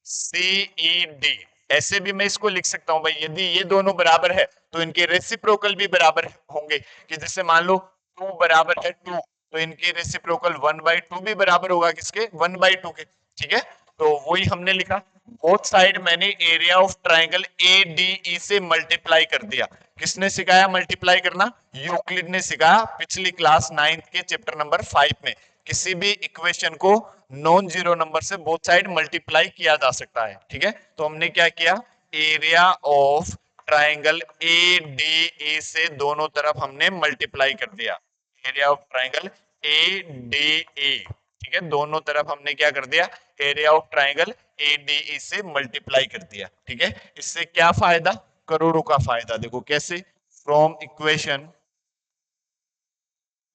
S1: CE D. ऐसे भी मैं इसको लिख सकता हूं भाई, यदि ये दोनों बराबर है तो इनके रेसिप्रोकल भी बराबर होंगे। कि जैसे मान लो 2 बराबर है 2, तो इनके रेसिप्रोकल 1/2 भी बराबर होगा किसके, 1/2 के। ठीक है, तो वही हमने लिखा, बोथ साइड मैंने area of triangle A D ई से मल्टीप्लाई कर दिया। किसने सिखाया मल्टीप्लाई करना, यूक्लिड ने सिखाया पिछली क्लास 9th के चैप्टर नंबर 5 में। किसी भी इक्वेशन को नॉन जीरो नंबर से बोथ साइड मल्टीप्लाई किया जा सकता है। ठीक है, तो हमने क्या किया, area of triangle A D A से दोनों तरफ हमने मल्टीप्लाई कर दिया। Area of triangle A D A, ठीक है, दोनों तरफ हमने क्या कर दिया, area of triangle A D A से मल्टीप्लाई कर दिया। ठीक है, इससे क्या फायदा, करोड़ों का फायदा। देखो कैसे, फ्रॉम इक्वेशन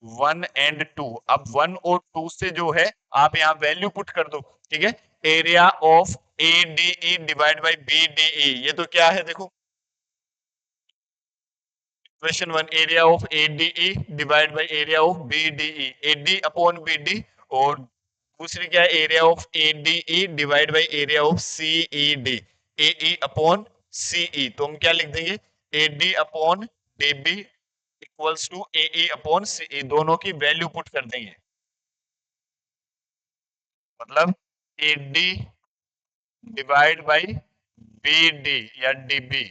S1: 1 एंड 2, अब 1 और 2 से जो है आप यहाँ वैल्यू पुट कर दो। ठीक है, area of A D E divide by B D E, ये तो क्या है देखो, equation 1 area of A D E divide by area of B D E, A D upon B D, और दूसरी क्या है, area of A D E divide by area of C E D, A E upon C E. तो हम क्या लिख देंगे, A D upon D B equals to A E upon C E, दोनों की वैल्यू पुट कर देंगे। मतलब A D divide by B D या D B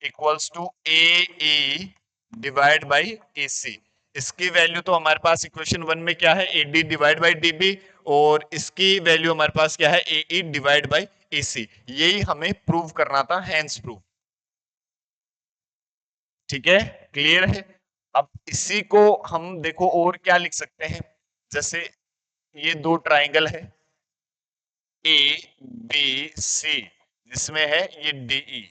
S1: equals to A E divide by A C. इसकी वैल्यू तो हमारे पास इक्वेशन 1 में क्या है, A D divide by D B, और इसकी वैल्यू हमारे पास क्या है, ए ई डिवाइड बाई ए सी। यही हमें प्रूव करना था, हैंस प्रूव। ठीक है, क्लियर है। अब इसी को हम देखो और क्या लिख सकते हैं, जैसे ये दो ट्राइंगल है ए बी सी, जिसमें है ये डीई।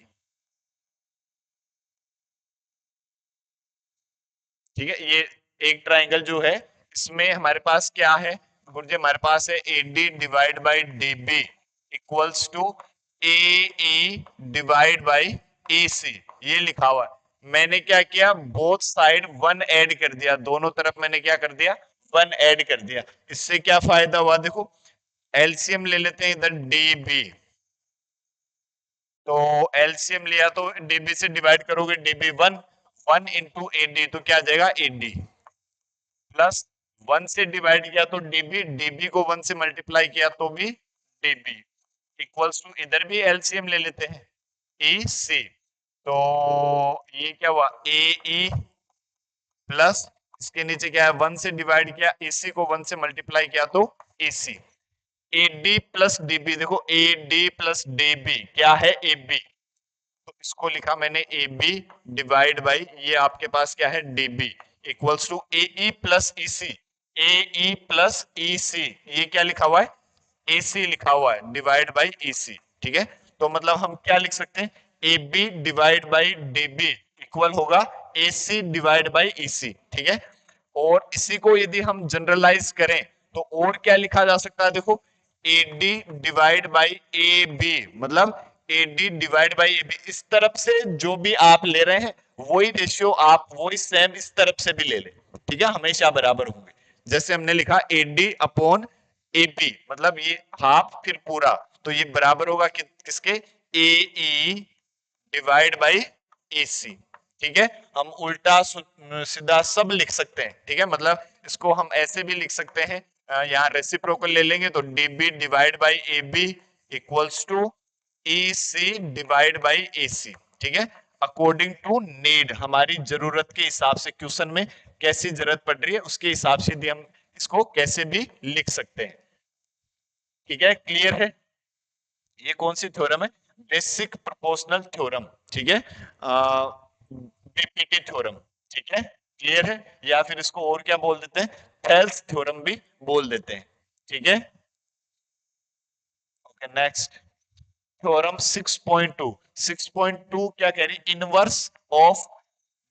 S1: ठीक है, ये एक ट्राइंगल जो है इसमें हमारे पास क्या है गुरुजी, हमारे पास है A D divide by D B equals to A E divide by A C, ये लिखा हुआ है। मैंने क्या किया, बोथ साइड 1 ऐड कर दिया, दोनों तरफ मैंने क्या कर दिया, 1 ऐड कर दिया। इससे क्या फायदा हुआ, देखो एलसीएम ले लेते हैं इधर डी बी, तो एलसीएम लिया तो डीबी से डिवाइड करोगे डीबी 1, 1 इंटू ए डी, तो क्या आ जाएगा ए डी, प्लस 1 से डिवाइड किया तो डीबी, डीबी को 1 से मल्टीप्लाई किया तो भी डीबी, इक्वल्स टू इधर भी एलसीएम ले लेते हैं ई सी, तो ये क्या हुआ ए ई प्लस इसके नीचे क्या है 1 से डिवाइड किया, एसी को 1 से मल्टीप्लाई किया तो AC, A D plus dB. देखो ए डी प्लस डीबी क्या है, ए बी, तो इसको लिखा मैंने ए बी डिवाइड बाई ये आपके पास क्या है DB equals to A E plus E C, A E plus E C, ये क्या लिखा हुआ है, ए सी लिखा हुआ है डिवाइड बाई ई सी। ठीक है, तो मतलब हम क्या लिख सकते हैं, A B divide by D B equal होगा A C divide by E C. ठीक है, और इसी को यदि हम जनरलाइज करें तो और क्या लिखा जा सकता है, देखो A D divide by A B, मतलब A D divide by A B, इस तरफ से जो भी आप ले रहे हैं वही रेशियो आप वही सेम इस तरफ से भी ले ले। ठीक है, हमेशा बराबर होंगे। जैसे हमने लिखा A D upon A B, मतलब ये हाफ फिर पूरा, तो ये बराबर होगा किसके, ए E divide by A C. ठीक है, हम उल्टा सीधा सब लिख सकते हैं। ठीक है, मतलब इसको हम ऐसे भी लिख सकते हैं, यहाँ रेसिप्रोकल ले लेंगे तो D B divide by A B equals to E C divide by A C. ठीक है, अकॉर्डिंग टू नीड, हमारी जरूरत के हिसाब से, क्वेश्चन में कैसी जरूरत पड़ रही है उसके हिसाब से भी हम इसको कैसे भी लिख सकते हैं। ठीक है, क्लियर है? ये कौन सी थ्योरम है? Basic proportional theorem. ठीक है, बीपीटी थ्योरम। ठीक है, क्लियर है? या फिर इसको और क्या बोल देते हैं? थेल्स थ्योरम भी बोल देते हैं। ठीक है, ओके नेक्स्ट। थ्योरम 6.2। 6.2 क्या कह रही? इनवर्स ऑफ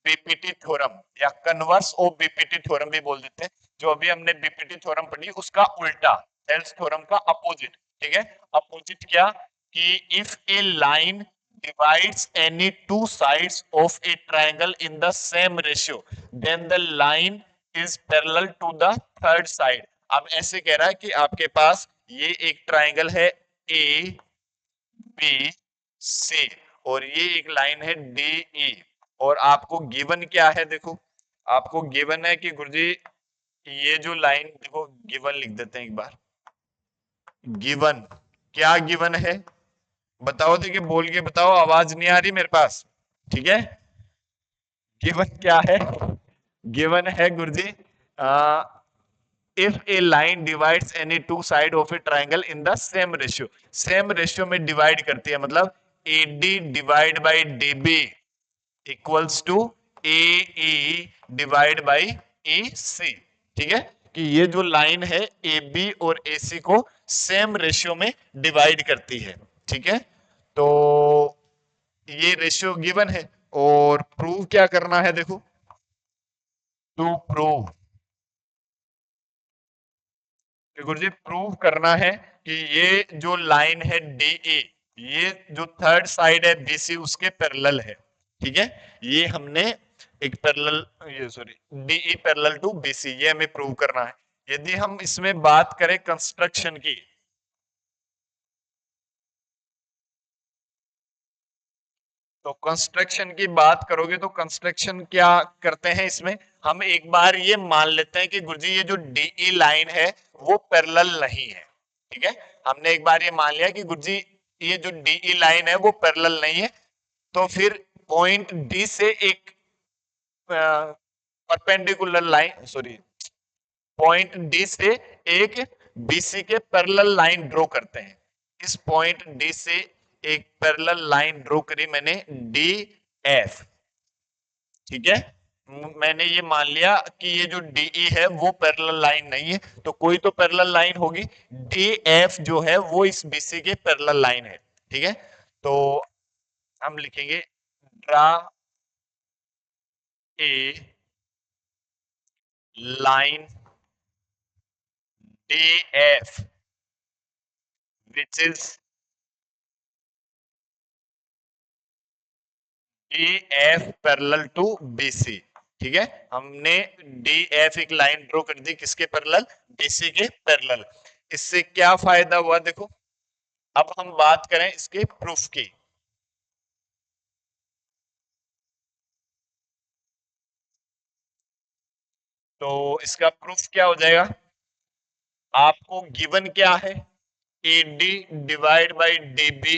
S1: बीपीटी थ्योरम या कन्वर्स ऑफ बीपीटी थ्योरम भी बोल देते हैं। जो अभी हमने बीपीटी थ्योरम पढ़ी उसका उल्टा, थेल्स थ्योरम का अपोजिट। ठीक है, अपोजिट क्या? कि if a line divides any two sides of a triangle in the same ratio, then the line is parallel to the third side। अब ऐसे कह रहा है कि आपके पास ये एक ट्राइंगल है ए बी सी और ये एक लाइन है डी ई, और आपको गिवन क्या है? देखो, आपको गिवन है कि गुरुजी ये जो लाइन, देखो गिवन लिख देते हैं एक बार। गिवन क्या गिवन है? बताओ, देखिए बोल के बताओ, आवाज नहीं आ रही मेरे पास। ठीक है, गिवन क्या है? गिवन है गुरुजी, if a line divides any two side of a triangle in the same ratio, same ratio में डिवाइड करती है, मतलब A D divide by D B equals to A E divide by A C. ठीक है, कि ये जो लाइन है ए बी और ए सी को सेम रेशियो में डिवाइड करती है। ठीक है, तो ये रेशियो गिवन है और प्रूव क्या करना है? देखो, टू प्रूव, गुरुजी प्रूव करना है कि ये जो लाइन है डीई, ये जो थर्ड साइड है बीसी उसके पैरेलल है। ठीक है, ये हमने एक पैरेलल, ये sorry, DE parallel to BC, ये हमें प्रूव करना है। यदि हम इसमें बात करें कंस्ट्रक्शन की, तो कंस्ट्रक्शन की बात करोगे तो कंस्ट्रक्शन क्या करते हैं इसमें? हम एक बार ये मान लेते हैं कि गुरुजी ये जो डीई लाइन है वो पैरेलल नहीं है। ठीक है, हमने एक बार ये मान लिया कि गुरुजी ये जो डीई लाइन है वो पैरेलल नहीं है, तो फिर पॉइंट डी से एक perpendicular line, sorry, point D से एक बीसी के पैरेलल लाइन ड्रॉ करते हैं। इस पॉइंट डी से एक पैरेलल लाइन ड्रॉ करी मैंने डी एफ। ठीक है, मैंने ये मान लिया कि ये जो डीई है वो पैरेलल लाइन नहीं है, तो कोई तो पैरेलल लाइन होगी। डी एफ जो है वो इस बीसी के पैरेलल लाइन है। ठीक है, तो हम लिखेंगे draw a line D F which is D F parallel to BC. ठीक है, हमने डी एफ एक लाइन ड्रॉ कर दी, किसके पैरेलल? बीसी के पैरेलल। इससे क्या फायदा हुआ? देखो, अब हम बात करें इसके प्रूफ की, तो इसका प्रूफ क्या हो जाएगा? आपको गिवन क्या है? A D divide by D B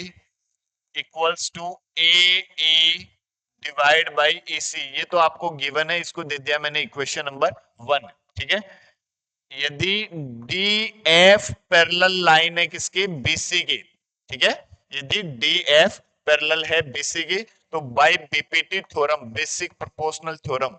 S1: equals to A E divide by A C, ये तो आपको गिवन है, इसको दे दिया मैंने इक्वेशन नंबर 1। ठीक है, यदि डी एफ पैरेलल लाइन है किसकी? बीसी की। ठीक है, यदि डी एफ पैरेलल है बीसी की, तो by BPT theorem, basic proportional theorem,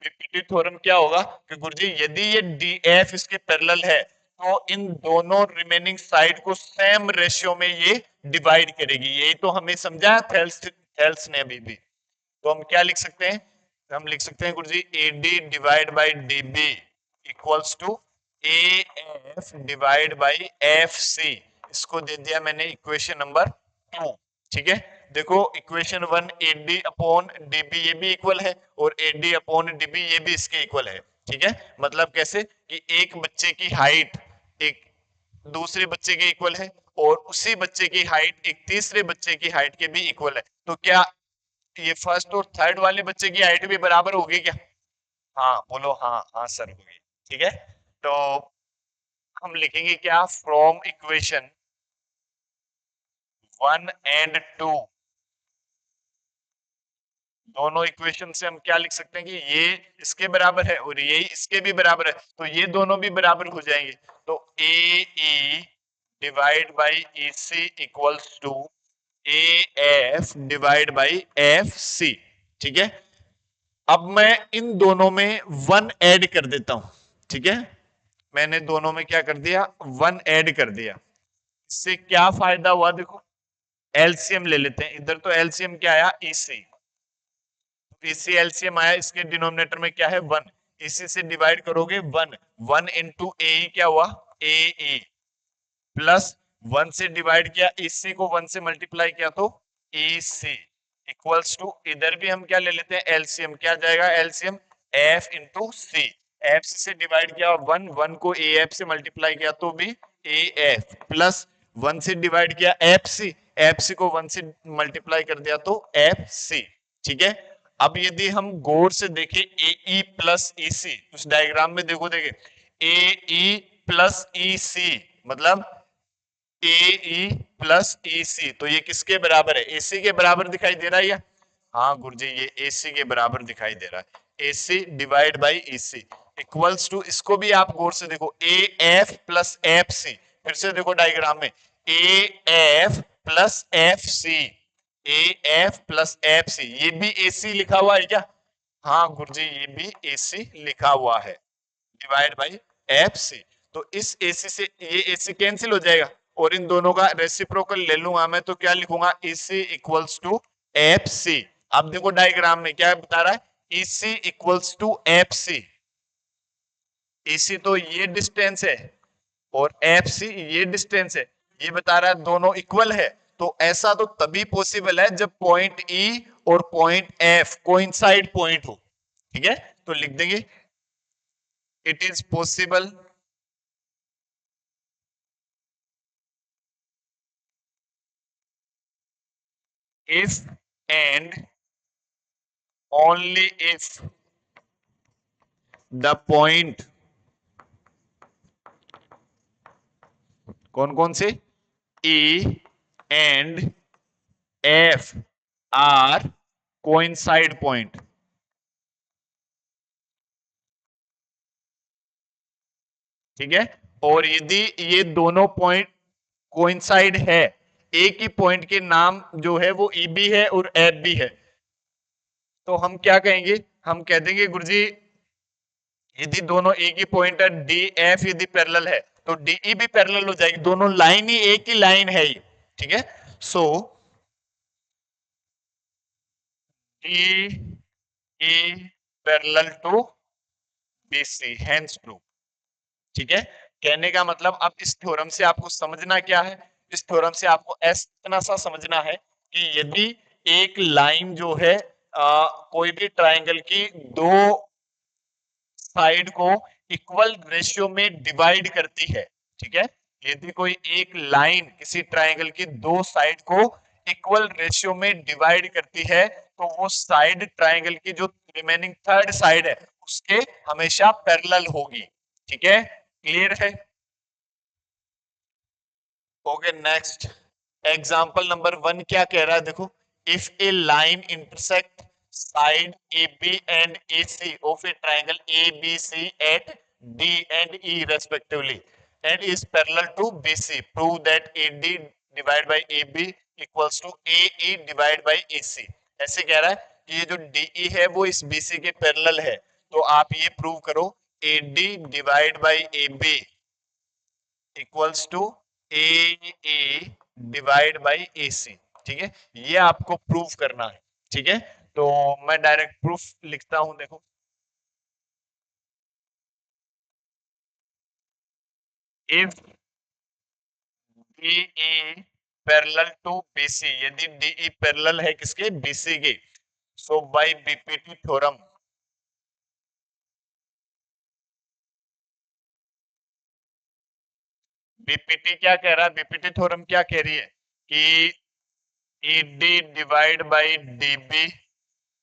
S1: BPT theorem क्या होगा कि गुरुजी यदि ये डी एफ इसके पैरेलल है तो इन दोनों रिमेनिंग साइड को सेम रेशियो में ये डिवाइड करेगी। यही तो हमें समझाया थेल्स थेल्स ने अभी भी। तो हम क्या लिख सकते हैं? हम लिख सकते हैं गुरुजी A D divide by D B equals to A F divide by F C. इसको दे दिया मैंने इक्वेशन नंबर 2। ठीक है, देखो equation 1 A D upon D B ये भी इक्वल है और A D upon D B ये भी इसके इक्वल है। ठीक है, मतलब कैसे कि एक बच्चे की हाइट एक दूसरे बच्चे के इक्वल है और उसी बच्चे की हाइट एक तीसरे बच्चे की हाइट के भी इक्वल है, तो क्या ये फर्स्ट और थर्ड वाले बच्चे की हाइट भी बराबर होगी क्या? हाँ बोलो, हाँ हाँ सर होगी। ठीक है, तो हम लिखेंगे क्या? फ्रॉम इक्वेशन 1 एंड 2, दोनों इक्वेशन से हम क्या लिख सकते हैं कि ये इसके बराबर है और ये इसके भी बराबर है, तो ये दोनों भी बराबर हो जाएंगे। तो A E divide by E C equals to A F divide by F C. ठीक है, अब मैं इन दोनों में 1 ऐड कर देता हूं। ठीक है, मैंने दोनों में क्या कर दिया, 1 ऐड कर दिया। इससे क्या फायदा हुआ, देखो एलसीएम ले लेते हैं, इधर तो एलसीएम क्या आया, ईसी, इसी एलसीएम आया, इसके डिनोमिनेटर में क्या है 1, इसी से डिवाइड करोगे 1, 1 इंटू ए क्या हुआ, ए ई, प्लस 1 से डिवाइड किया, इसी को 1 से मल्टीप्लाई किया तो ई सी इक्वल्स टू, इधर भी हम क्या ले लेते हैं एलसीएम, क्या जाएगा एलसीएम, एफ इंटू सी, एफ सी से डिवाइड किया 1, 1 को ए एफ से मल्टीप्लाई किया तो भी ए एफ, प्लस 1 से डिवाइड किया एफ सी, एफ सी को 1 से मल्टीप्लाई कर दिया तो एफ सी। ठीक है, अब यदि हम गौर से देखें ए ई प्लस ई सी, उस डायग्राम में देखो, देखे ए ई प्लस ई सी मतलब ए ई प्लस ई सी, तो ये किसके बराबर है, एसी के बराबर दिखाई दे रहा है या, हाँ गुरुजी ये एसी के बराबर दिखाई दे रहा है, AC divide by EC equals to, इसको भी आप गौर से देखो A F plus F C, फिर से देखो डायग्राम में A F plus F C, A F plus F C, ये भी एसी लिखा हुआ है क्या, हाँ गुरुजी ये भी एसी लिखा हुआ है, डिवाइड बाई एफ सी। तो इस एसी से ये एसी कैंसिल हो जाएगा और इन दोनों का रेसिप्रोकल ले लूंगा मैं, तो क्या लिखूंगा, AC equals to F C. अब देखो डायग्राम में क्या बता रहा है, AC equals to F C, AC तो ये डिस्टेंस है और एफ सी ये डिस्टेंस है, ये बता रहा है दोनों इक्वल है, तो ऐसा तो तभी पॉसिबल है जब पॉइंट ई और पॉइंट एफ कोइंसाइड पॉइंट हो। ठीक है, तो लिख देंगे it is possible if and only if the point, कौन कौन से, E and F are coincide point। ठीक है, और यदि ये दोनों पॉइंट कोइंसाइड है, एक ही पॉइंट के नाम जो है वो ई बी है और एफ भी है, तो हम क्या कहेंगे, हम कह देंगे गुरुजी यदि दोनों एक ही पॉइंट है डी एफ यदि पैरेलल है तो डीई भी पैरेलल हो जाएगी, दोनों लाइन ही एक ही लाइन है ही। ठीक है, so D E parallel to BC hence true. ठीक है, कहने का मतलब अब इस थ्योरम से आपको समझना क्या है, इस थ्योरम से आपको इतना सा समझना है कि यदि एक लाइन जो है कोई भी ट्राइंगल की दो साइड को इक्वल रेशियो में डिवाइड करती है। ठीक है, यदि कोई एक लाइन किसी ट्राइंगल की दो साइड को इक्वल रेशियो में डिवाइड करती है तो वो साइड ट्राइंगल की जो रिमेनिंग थर्ड साइड है उसके हमेशा पैरेलल होगी। ठीक है, क्लियर है, ओके नेक्स्ट। एग्जांपल नंबर 1 क्या कह रहा है, देखो if a line intersect side AB and AC of a triangle ABC at D and E respectively and is parallel to BC, prove that AD divided by AB equals to AE divided by AC। ऐसे कह रहा है कि ये जो DE है वो इस BC के पैरेलल है, तो आप ये प्रूव करो AD divide by AB equals to AE divide by AC। ठीक है, ये आपको प्रूव करना है। ठीक है, तो मैं डायरेक्ट प्रूफ लिखता हूं, देखो if DE parallel to BC, यदि DE पैरेलल है किसके, BC के, so by BPT theorem, BPT क्या कह रहा है, बीपीटी थ्योरम क्या कह रही है कि ED divide by DB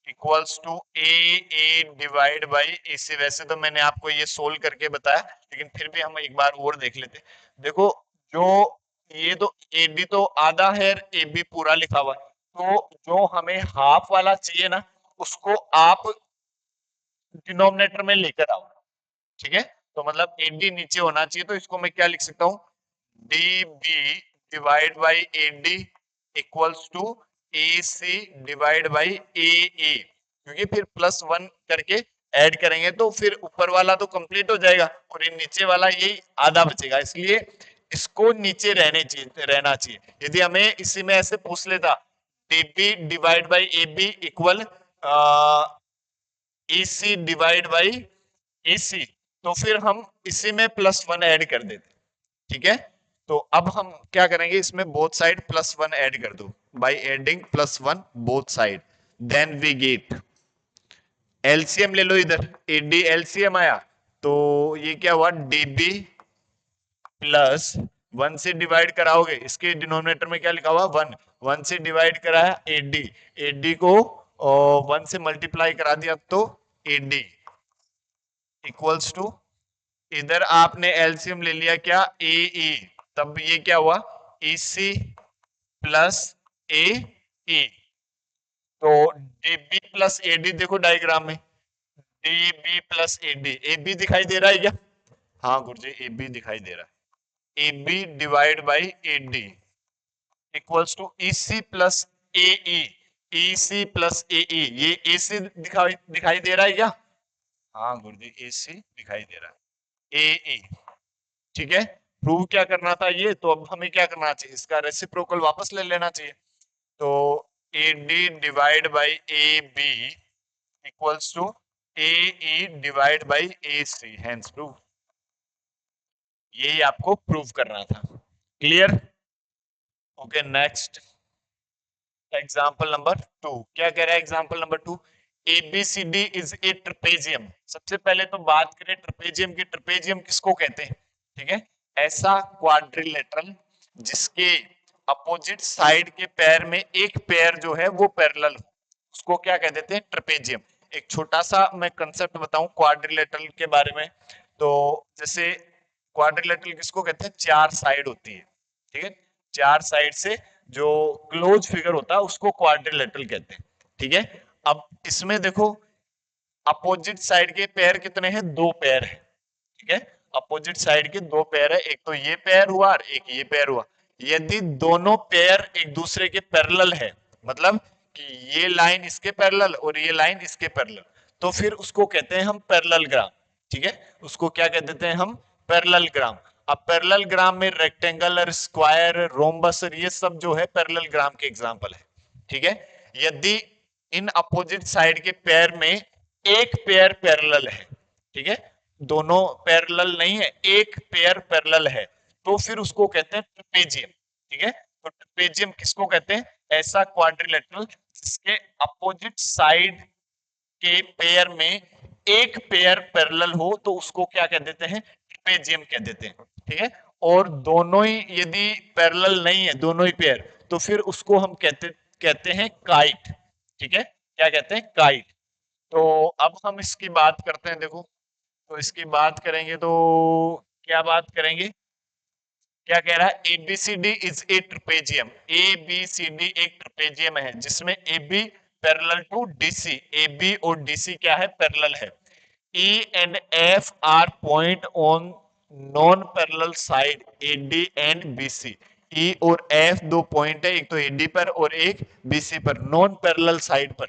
S1: equals to A divide by AC। वैसे तो मैंने आपको ये सोल्व करके बताया लेकिन फिर भी हम एक बार और देख लेते। देखो जो ये तो एडी तो आधा है, एबी पूरा लिखा हुआ है, तो जो हमें हाफ वाला चाहिए ना, उसको आप डिनोमिनेटर में लेकर आओ। ठीक है, तो मतलब एडी नीचे होना चाहिए, तो इसको मैं क्या लिख सकता हूँ, D B divide by A D equals to A C divide by A A, क्योंकि फिर प्लस वन करके ऐड करेंगे तो फिर ऊपर वाला तो कंप्लीट हो जाएगा और ये नीचे वाला यही आधा बचेगा, इसलिए इसको नीचे रहना चाहिए। यदि हमें इसी में ऐसे पूछ लेता D B divide by A B equal A C divide by AC, तो फिर हम इसी में प्लस वन ऐड कर देते। ठीक है, तो अब हम क्या करेंगे, इसमें both side plus one add कर दो by adding plus one both side, then we get LCM ले लो इधर, एडी एलसीएम आया, तो ये क्या हुआ, डीबी प्लस वन से डिवाइड कराओगे, इसके डिनोमिनेटर में क्या लिखा हुआ, वन, वन से डिवाइड कराया एडी, एडी को वन से मल्टीप्लाई करा दिया तो एडी इक्वल्स टू, इधर आपने एलसीएम ले लिया क्या, ए ई, तब ये क्या हुआ, ए सी प्लस ए ई, तो डीबी प्लस एडी, देखो डायग्राम में DB plus AD, A B दिखाई दे रहा है क्या, हाँ गुरुजी ए बी दिखाई दे रहा है, A B divide by A D equals to E C plus A E, E C plus A E, ये ए सी दिखाई दे रहा है क्या, हाँ गुरुजी ए सी दिखाई दे रहा है, ए ई। ठीक है, प्रूव क्या करना था ये, तो अब हमें क्या करना चाहिए, इसका रेसिप्रोकल वापस ले लेना चाहिए, तो A D divide by A B equals to A E divide by A C, hence prove, यही आपको प्रूव करना था। Clear, okay next example number two, क्या कह रहा है example number two, ABCD is a trapezium. सबसे पहले तो बात करें ट्रपेजियम की, ट्रपेजियम किसको कहते हैं, ठीक है, ऐसा क्वाड्रिलेटरल जिसके अपोजिट साइड के पैर में एक पैर जो है वो पैरेलल हो, उसको क्या कह देते हैं, ट्रपेजियम। एक छोटा सा मैं कंसेप्ट बताऊं क्वाड्रिलेटरल के बारे में, तो जैसे क्वाड्रिलेटरल किसको कहते हैं, चार साइड होती है, ठीक है, चार साइड से जो क्लोज फिगर होता है उसको क्वाड्रिलेटरल कहते हैं। ठीक है, अब इसमें देखो अपोजिट साइड के पैर कितने हैं, दो पैर है, ठीक है, अपोजिट साइड के दो पैर है, एक तो ये पैर हुआ और एक ये पैर हुआ, यदि दोनों पैर एक दूसरे के पैरेलल है, मतलब कि ये लाइन इसके पैरेलल और ये लाइन इसके पैरेलल, तो फिर उसको कहते हैं हम पैरेललोग्राम। ठीक है, उसको क्या कह देते हैं हम, पैरेललोग्राम। अब पैरेललोग्राम में रेक्टेंगल और स्क्वायर रोम्बस और ये सब जो है पैरेललोग्राम के एग्जांपल है। ठीक है, यदि इन अपोजिट साइड के पैर में एक पैर पैरेलल है, ठीक है, दोनों पैरेलल नहीं है, एक पैर पैरेलल है, तो फिर उसको कहते हैं ट्रपेजियम। ठीक है, तो ट्रपेजियम किसको कहते हैं, ऐसा क्वाड्रिलेटरल जिसके अपोजिट साइड के पेयर में एक पेयर पैरेलल हो, तो उसको क्या कह देते हैं, ट्रपेजियम कह देते हैं। ठीक है, और दोनों ही यदि पैरेलल नहीं है, दोनों ही पेयर, तो फिर उसको हम कहते हैं काइट। ठीक है, क्या कहते हैं, काइट। तो अब हम इसकी बात करते हैं, देखो तो इसकी बात करेंगे तो क्या बात करेंगे, क्या कह रहा है, ABCD is a trapezium, ABCD एक ट्रपेजियम है जिसमें AB parallel to DC, AB और DC क्या है, पैरेलल है, E and F are point on non parallel side AD and BC, E और F दो पॉइंट है, एक तो AD पर और एक BC पर, नॉन पैरेलल साइड पर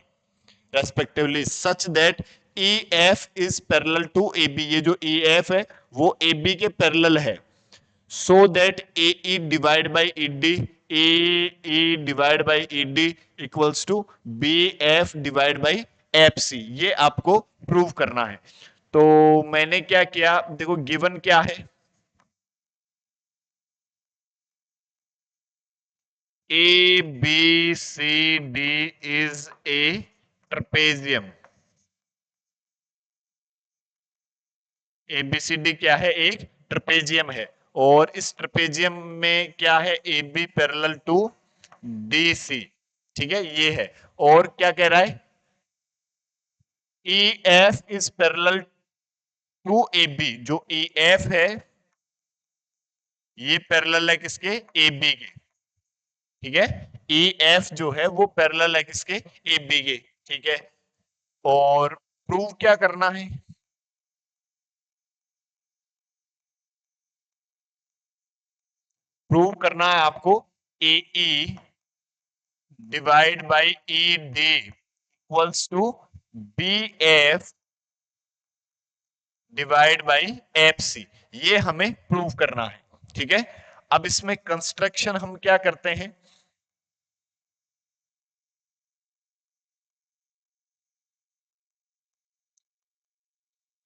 S1: respectively, such that EF is parallel to AB, ये जो EF है वो AB के पैरेलल है, so that AE divided by ED, AE divided by ED equals to BF divided by FC, ये आपको प्रूव करना है। तो मैंने क्या किया, देखो गिवन क्या है, ABCD is a trapezium, ABCD क्या है, एक ट्रपेजियम है, और इस ट्रपेजियम में क्या है, AB पैरेलल टू DC। ठीक है, ये है, और क्या कह रहा है, EF is parallel to AB, जो EF है ये पैरेलल है किसके, ए बी के, ठीक है। ई एफ जो है वो पैरेलल है किसके, ए बी के, ठीक है। और प्रूव क्या करना है, प्रूव करना है आपको A E divide by E D equals to B F divide by F C, ये हमें प्रूव करना है, ठीक है। अब इसमें कंस्ट्रक्शन हम क्या करते हैं,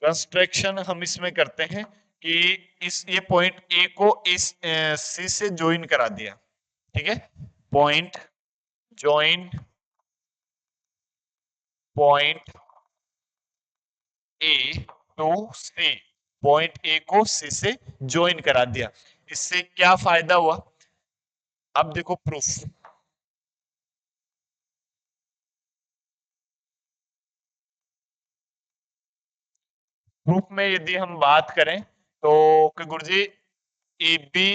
S1: कंस्ट्रक्शन हम इसमें करते हैं कि इस ये पॉइंट ए को इस सी से ज्वाइन करा दिया, ठीक है। Point join point A to C, point A को सी से ज्वाइन करा दिया, इससे क्या फायदा हुआ, अब देखो प्रूफ। प्रूफ में यदि हम बात करें तो कि गुरुजी ए बी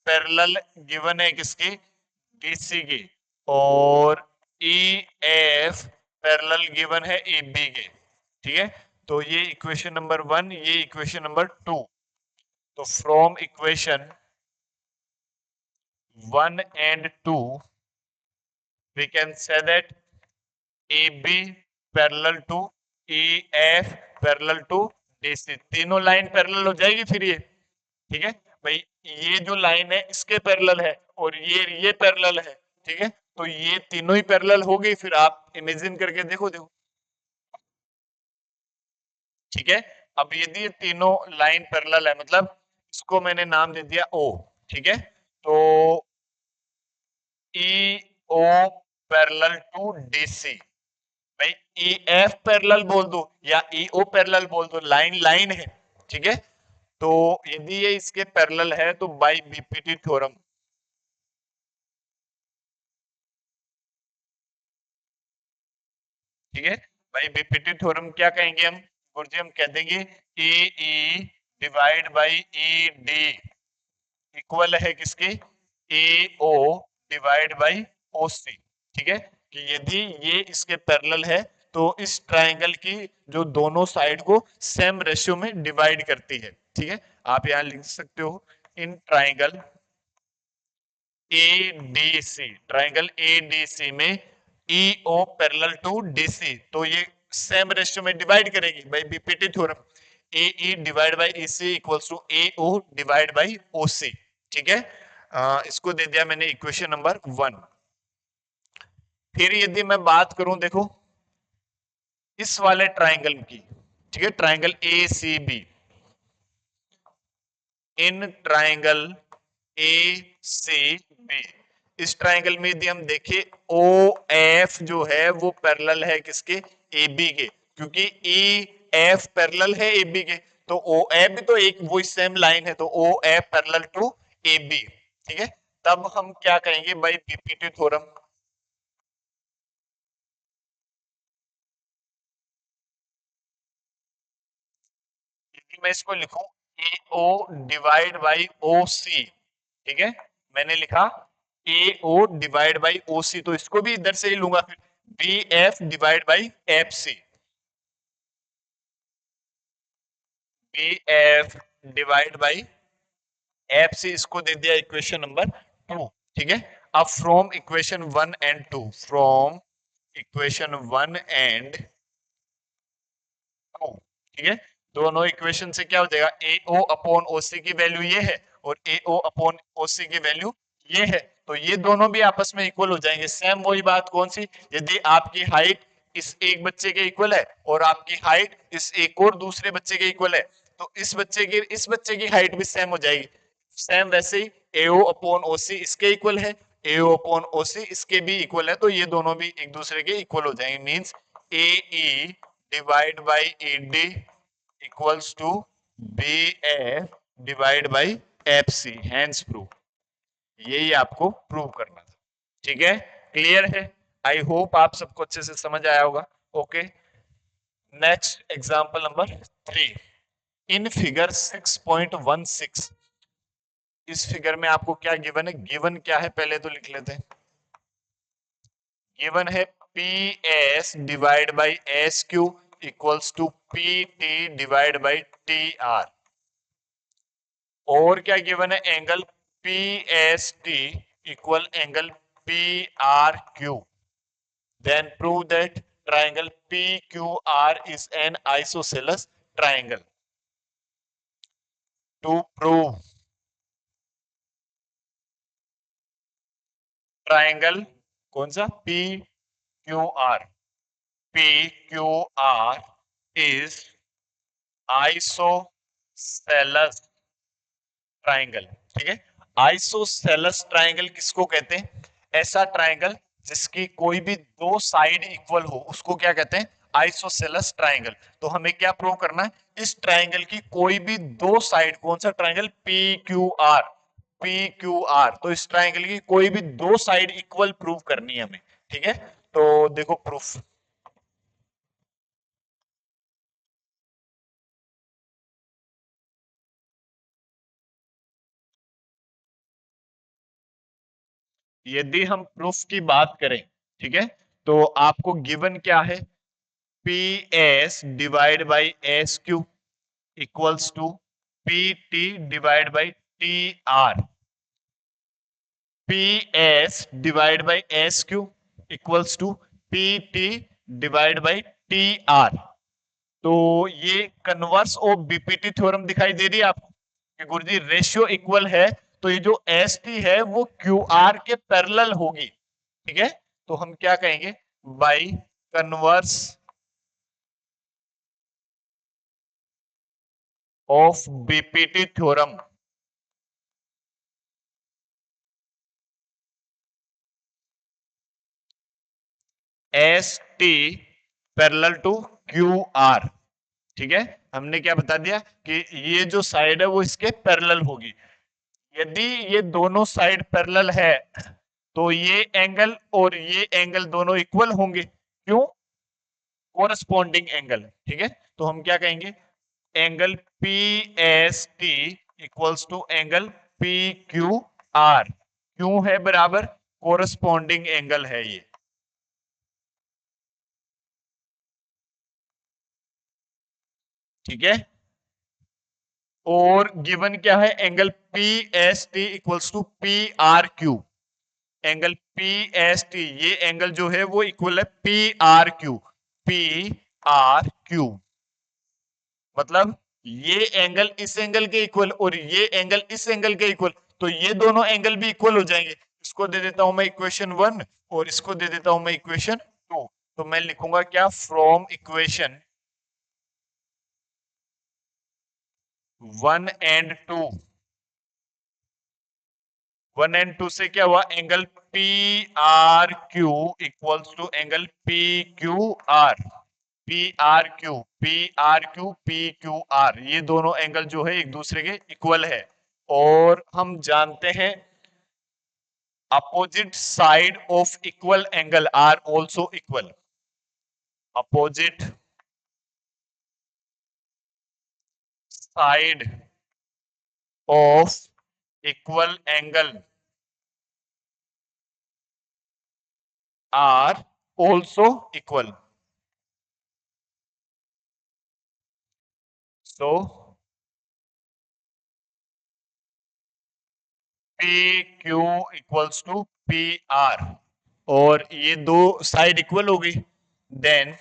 S1: पैरेलल गिवन है किसकी, डीसी की, और ई एफ पैरेलल गिवन है ए बी के, ठीक है। तो ये इक्वेशन नंबर 1, ये इक्वेशन नंबर 2। तो from equation 1 and 2 we can say that AB parallel to EF parallel to DC, तीनों लाइन पैरेलल हो जाएगी फिर ये, ठीक है भाई। ये जो लाइन है इसके पैरेलल है और ये पैरेलल है, ठीक है। तो ये तीनों ही पैरेलल हो गई, फिर आप इमेजिन करके देखो देखो, ठीक है। अब यदि ये तीनों लाइन पैरेलल है, मतलब इसको मैंने नाम दे दिया O, ठीक है। तो ई ओ पैरेलल टू डीसी, भाई ई एफ पैरेलल बोल दो या ई ओ पैरेलल बोल दो, लाइन लाइन है, ठीक है। तो यदि ये इसके पैरेलल है तो बाय बीपीटी थ्योरम, ठीक है। बाय बीपीटी थ्योरम क्या कहेंगे हम, गुरुजी हम कह देंगे A E divide by E D equal है किसके, ए O divide by O C, ठीक है। कि यदि ये इसके पैरेलल है तो इस ट्राइंगल की जो दोनों साइड को सेम रेशियो में डिवाइड करती है, ठीक है। आप यहां लिख सकते हो in triangle A D C, triangle A D C में E O parallel to D C, तो ये सेम रेशियो में डिवाइड करेगी by BPT theorem, A E divide by E C equals to A O divide by O C, ठीक है। इसको दे दिया मैंने इक्वेशन नंबर 1। फिर यदि मैं बात करूं देखो इस वाले ट्राइंगल की, ठीक है, triangle A C B, in triangle A C B, इस ट्राइंगल में यदि हम देखें ओ एफ जो है वो पैरेलल है किसके, ए बी के, क्योंकि ई एफ पैरेलल है ए बी के, तो ओ एफ भी तो एक वही सेम लाइन है, तो O F parallel to A B, ठीक है। तब हम क्या कहेंगे बाई बीपीटी थ्योरम, यदि मैं इसको लिखूं ए O divide by O C, ठीक है, मैंने लिखा ए ओ डिवाइड बाई ओ सी, तो इसको भी इधर से ही लूंगा फिर B F divide by F C, B F divide by F C, इसको दे दिया इक्वेशन नंबर 2, ठीक है। अब from equation 1 and 2, from equation 1 and 2, ठीक है, दोनों इक्वेशन से क्या हो जाएगा, ए ओ अपॉन ओ सी की वैल्यू ये है और ए ओ अपॉन ओ सी की वैल्यू ये है, तो ये दोनों भी आपस में इक्वल हो जाएंगे। सेम वही बात कौन सी, यदि आपकी हाइट इस एक बच्चे के इक्वल है और आपकी हाइट इस एक और दूसरे बच्चे के इक्वल है, तो इस बच्चे की हाइट भी सेम हो जाएगी। सेम वैसे ही एओ अपॉन ओ सी इसके इक्वल है, एओ अपॉन ओ सी इसके भी इक्वल है, तो ये दोनों भी एक दूसरे के इक्वल हो जाएंगे, means A E divide by A D equals to B F divide by F C, hence prove, यही आपको प्रूव करना था, ठीक है। क्लियर है, आई होप आप सबको अच्छे से समझ आया होगा। Okay, next example number 3, in figure 6.16 इस फिगर में आपको क्या गिवन है, गिवन क्या है पहले तो लिख लेते हैं। गिवन है P S divide by S Q equals to P T divide by T R. और क्या गिवन है, angle P S T equal angle P R Q. Then prove that triangle PQR is an isosceles triangle. To prove triangle कौन सा PQR, PQR is isosceles triangle. ठीक है, आइसोसेलेस ट्राइंगल किसको कहते हैं, ऐसा ट्राइंगल जिसकी कोई भी दो साइड इक्वल हो उसको क्या कहते हैं, आइसोसेलेस ट्राइंगल। तो हमें क्या प्रूव करना है, इस ट्राइंगल की कोई भी दो साइड, कौन सा triangle P Q R, P Q are, तो इस ट्राइंगल की कोई भी दो साइड इक्वल प्रूव करनी है हमें। ठीक है, तो देखो प्रूफ, यदि हम प्रूफ की बात करें, ठीक है, तो आपको गिवन क्या है, P S divide by S Q equals to P T divide by T R. P S divide by S Q equals to P T divide by T R. तो ये कन्वर्स ऑफ बीपीटी थ्योरम दिखाई दे रही है आपको कि गुरुजी रेशियो इक्वल है, तो ये जो एस टी है वो क्यू आर के पैरेलल होगी। ठीक है, तो हम क्या कहेंगे, by converse of BPT theorem, S T parallel to Q R. ठीक है, हमने क्या बता दिया कि ये जो साइड है वो इसके पैरेलल होगी। यदि ये दोनों साइड पैरेलल है तो ये एंगल और ये एंगल दोनों इक्वल होंगे, क्यों, कोरस्पॉन्डिंग एंगल। ठीक है, तो हम क्या कहेंगे, angle P S T equals to angle P Q R, क्यों है बराबर, कोरस्पॉन्डिंग एंगल है ये। ठीक है, और गिवन क्या है, angle P S T equals to P R Q. Angle P S T, ये एंगल जो है वो इक्वल है P R Q, P R Q, मतलब ये एंगल इस एंगल के इक्वल और ये एंगल इस एंगल के इक्वल, तो ये दोनों एंगल भी इक्वल हो जाएंगे। इसको दे देता हूं मैं इक्वेशन 1 और इसको दे देता हूं मैं इक्वेशन 2। तो मैं लिखूंगा क्या, फ्रॉम इक्वेशन 1 एंड 2, 1 एंड 2 से क्या हुआ, angle P R Q equals to angle P Q R, P R Q, P R Q, P Q R, ये दोनों एंगल जो है एक दूसरे के इक्वल है। और हम जानते हैं opposite side of equal angle are also equal, opposite side of equal angle are also equal. So P Q equals to P R, और ये दो साइड इक्वल हो गई, then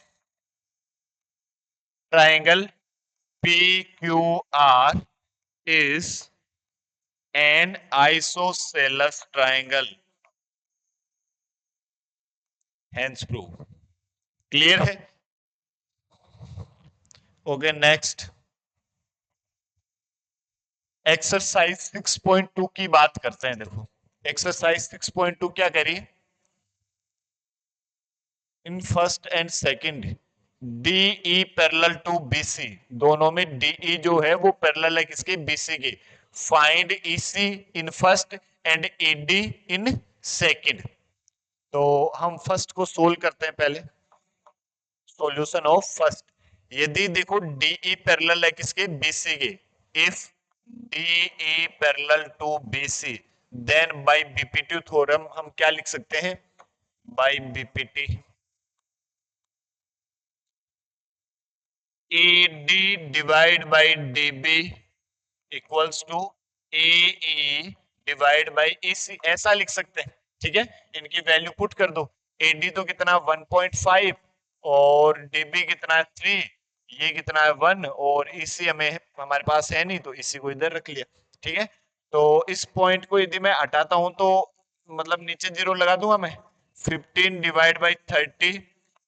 S1: triangle P Q R is an isosceles triangle, hence prove. Clear है, ओके नेक्स्ट एक्सरसाइज 6.2 की बात करते हैं। देखो एक्सरसाइज 6.2 क्या करिए, in first and second DE parallel to BC, दोनों में डीई जो है वो पैरेलल है किसके, बीसी के। Find EC in first and ED in second. तो हम फर्स्ट को सोल्व करते हैं पहले, सॉल्यूशन ऑफ फर्स्ट। यदि देखो डीई पैरेलल है किसके, बीसी के, if DE parallel to BC, then by BPT theorem हम क्या लिख सकते हैं, by BPT AD divide by DB equals to AE divide by EC, ऐसा लिख सकते हैं। ठीक है, इनकी वैल्यू पुट कर दो। AD तो कितना 1.5 और DB कितना है 3, ये कितना है 1 और EC हमें हमारे पास है नहीं तो इसी को इधर रख लिया। ठीक है, तो इस पॉइंट को यदि मैं हटाता हूं तो मतलब नीचे जीरो लगा दूंगा मैं, 15 divide by 30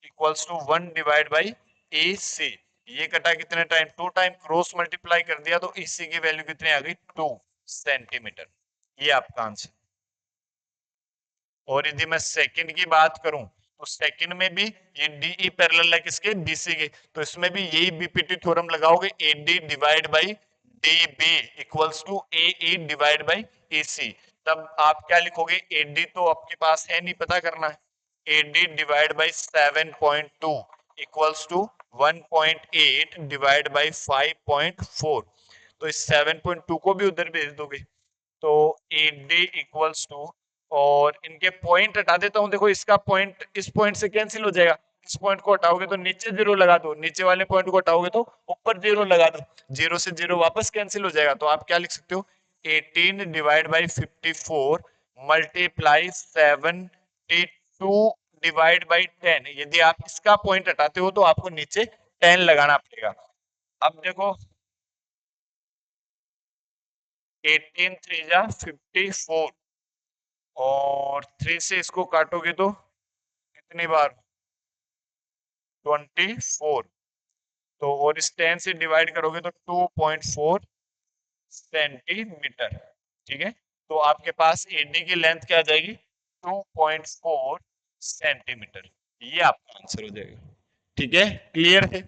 S1: equals to 1 divide by AC। ये कटा कितने टाइम, 2 टाइम, क्रॉस मल्टीप्लाई कर दिया तो EC की वैल्यू कितनी आ गई 2 सेंटीमीटर। ये आपका आंसर। और यदि मैं सेकंड की बात करूं तो सेकंड में भी ये DE पैरेलल है किसके, BC के, तो इसमें भी यही बीपीटी थ्योरम लगाओगे, AD divide by DB equals to AE divide by AC। तब आप क्या लिखोगे, AD तो आपके पास है नहीं, पता करना है, AD divide by 7.2 equals to 1.8 divide by 5.4। तो इस 7.2 को भी उधर भेज दोगे तो AD इक्वल्स टू, और इनके पॉइंट हटा देता हूं, देखो इसका पॉइंट इस पॉइंट से कैंसिल हो जाएगा, इस पॉइंट को हटाओगे तो नीचे जीरो लगा दो, नीचे वाले पॉइंट को हटाओगे तो ऊपर जीरो लगा दो, जीरो से जीरो वापस कैंसिल हो जाएगा। तो आप क्या लिख सकते हो, 18 divide by 54 multiply 72 divide by 10। यदि आप इसका पॉइंट हटाते हो तो आपको नीचे 10 लगाना पड़ेगा। अब देखो 18 3 जा 54 और 3 से इसको काटोगे तो कितनी बार, 24। तो और इस 10 से डिवाइड करोगे तो 2.4 सेंटीमीटर। ठीक है, तो आपके पास एडी की लेंथ क्या आ जाएगी, 2.4 सेंटीमीटर। ये आपका आंसर हो जाएगा। ठीक है, क्लियर है।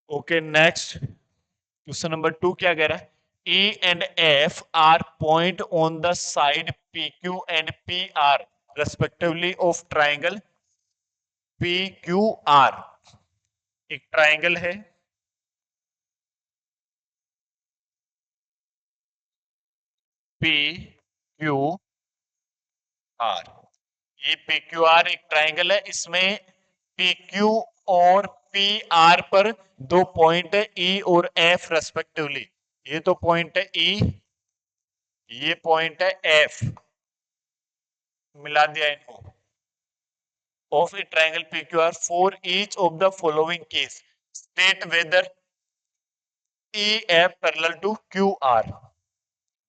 S1: ओके, नेक्स्ट क्वेश्चन नंबर 2 क्या कह रहा है, E and F are point on the side PQ and PR respectively of triangle PQR। एक ट्राइंगल है PQR, ये PQR एक ट्राइंगल है, इसमें PQ और PR पर दो पॉइंट है E और F रेस्पेक्टिवली। ये तो पॉइंट है E, ये पॉइंट है F, मिला दिया इनको। Of a triangle PQR for each of the following case state whether EF parallel to QR।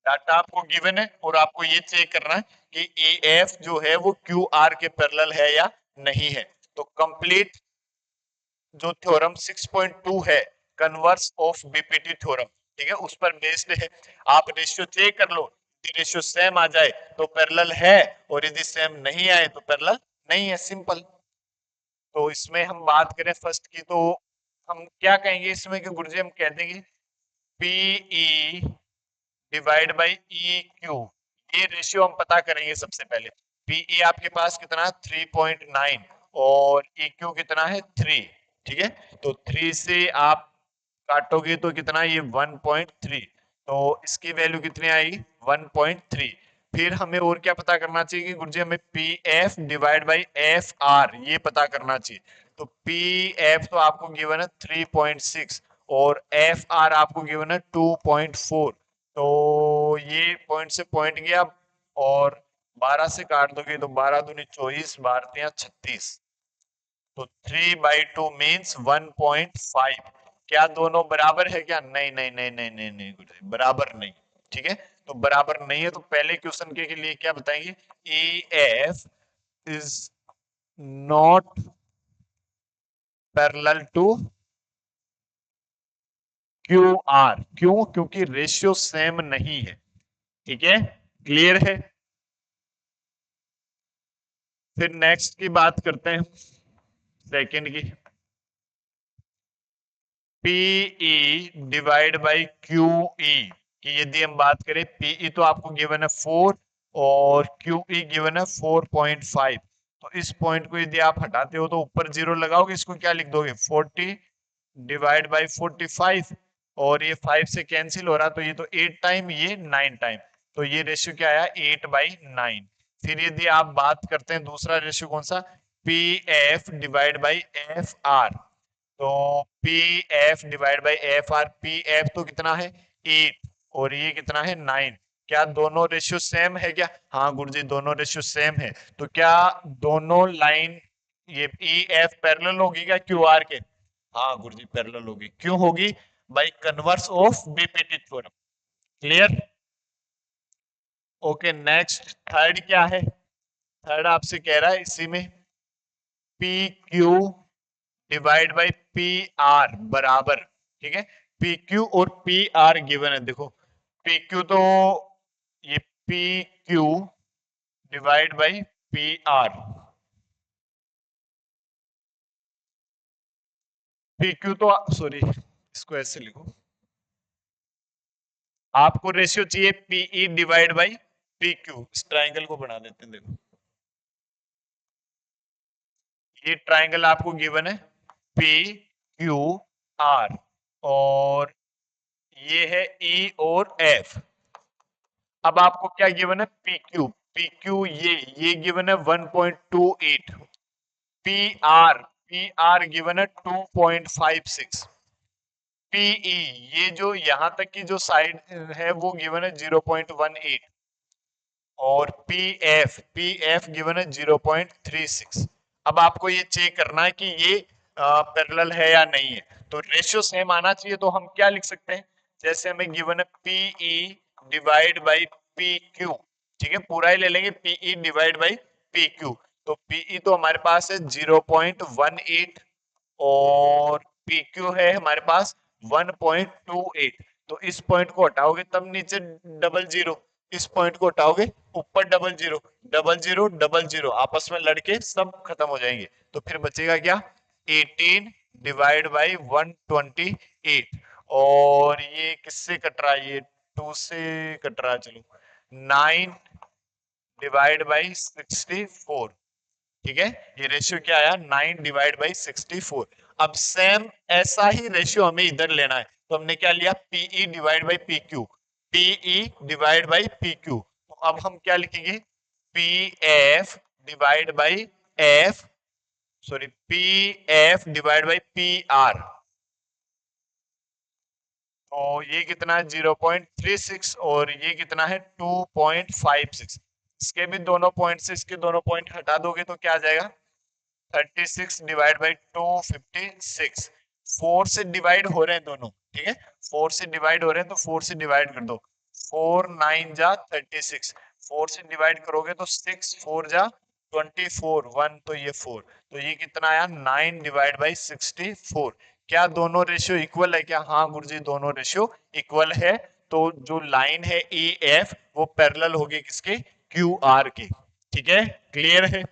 S1: Data आपको गिवन है और आपको ये चेक करना है कि EF जो है वो QR के पैरेलल है या नहीं है। तो कंप्लीट जो थ्योरम 6.2 है, कन्वर्स ऑफ बीपीटी थ्योरम, ठीक है, उस पर बेस्ड है। आप रेशियो चेक कर लो, यदि रेशियो सेम आ जाए तो पैरेलल है और यदि सेम नहीं आए तो पैरेलल नहीं है, सिंपल। तो इसमें हम बात करें फर्स्ट की तो हम क्या कहेंगे इसमें कि गुरुजी हम कह देंगे PE divide by E Q. ये रेशियो हम पता करेंगे सबसे पहले। पीई आपके पास कितना 3.9 और ई क्यू कितना है 3। ठीक है, तो 3 से आप काटोगे तो कितना, ये 1.3, तो इसकी वैल्यू कितनी आएगी 1.3। फिर हमें और क्या पता करना चाहिए कि गुरुजी हमें P F divide by F are ये पता करना चाहिए। तो पी एफ तो आपको गिवन है 3.6 और एफ आर आपको गिवन है 2.4। तो ये पॉइंट से पॉइंट गया और 12 से काट दोगे तो 12 दूनी 24, 12 36, तो 3/2 मीन्स 1.5। क्या दोनों बराबर है क्या, नहीं नहीं नहीं नहीं नहीं नहीं, बराबर नहीं। ठीक है, तो बराबर नहीं है तो पहले क्वेश्चन के लिए क्या बताएंगे, A F is not parallel to Q R. क्यों, क्योंकि रेशियो सेम नहीं है। ठीक है, क्लियर है। फिर नेक्स्ट की बात करते हैं, सेकंड की, पीई डिवाइड बाई क्यूई की यदि हम बात करें, पीई तो आपको गिवन है 4 और क्यूई गिवन है 4.5। तो इस पॉइंट को यदि आप हटाते हो तो ऊपर जीरो लगाओगे, इसको क्या लिख दोगे 40 डिवाइड बाई 45 और ये 5 से कैंसिल हो रहा, तो ये तो 8 टाइम, ये 9 टाइम, तो ये रेशियो क्या आया 8/9। फिर यदि आप बात करते हैं दूसरा रेशियो कौन सा, P F divide by F R, तो P F divide by F R, P F तो कितना है 8 और ये कितना है 9, क्या दोनों रेशियो सेम है क्या, हाँ गुरुजी दोनों रेशियो सेम है, तो क्या दोनों लाइन ये ई एफ पैरेलल होगी क्या क्यू आर के, हाँ गुरुजी पैरेलल होगी, क्यों होगी, by converse of BPT theorem. Clear, okay next third क्या है, थर्ड आपसे कह रहा है इसी में P Q divide by P R बराबर, ठीक है, पी क्यू और पी आर गिवन है, देखो पी क्यू तो ये P Q divide by P R, P Q तो सॉरी इसको ऐसे लिखो, आपको रेशियो चाहिए PE divide by P Q, इस ट्राइंगल को बना देते हैं, देखो ये ट्राइंगल आपको गिवन है पी क्यू आर और ये है ई और एफ, अब आपको क्या गिवन है पी क्यू, पी क्यू ये गिवन है 1.28, पी आर गिवन है 2.56, पीई ये जो यहां तक की जो साइड है वो गिवन है 0.18 और पी एफ गिवन है 0.36। अब आपको ये चेक करना है कि ये पैरेलल है या नहीं है, तो रेशियो सेम आना चाहिए, तो हम क्या लिख सकते हैं, जैसे हमें गिवन है PE divide by P Q, ठीक है पूरा ही ले लेंगे PE divide by P Q, तो पीई तो हमारे पास है 0.18 और पी क्यू है हमारे पास 1.28, तो इस पॉइंट को हटाओगे तब नीचे डबल जीरो, इस पॉइंट को हटाओगे ऊपर double zero, double zero double zero आपस में लड़के सब खत्म हो जाएंगे, तो फिर बचेगा क्या 18 डिवाइड बाई 128 और ये किससे कट रहा है, ये 2 से कट रहा है, चलो 9 डिवाइड बाई 64, ठीक है, ये रेशियो क्या आया 9 डिवाइड बाई 64। अब सेम ऐसा ही रेशियो हमें इधर लेना है, तो हमने क्या लिया PE divide by P Q, PE divide by P Q, तो अब हम क्या लिखेंगे P F divide by F, sorry P F divide by P R, तो ये कितना है 0.36 और ये कितना है 2.56, इसके भी दोनों पॉइंट से इसके दोनों पॉइंट हटा दोगे तो क्या आ जाएगा 36 डिवाइड बाई 256, 4 से डिवाइड हो रहे हैं दोनों, ठीक है 4 से डिवाइड हो रहे हैं तो 4 से डिवाइड कर दो, 4 9 जा 36, 4 से डिवाइड करोगे तो 6 4 जा 24 1, तो ये 4, तो ये कितना आया 9 डिवाइड बाई 64, क्या दोनों रेशियो इक्वल है क्या, हाँ गुरुजी दोनों रेशियो इक्वल है, तो जो लाइन है ई एफ वो पैरेलल होगी किसके क्यू आर के, ठीक है क्लियर है।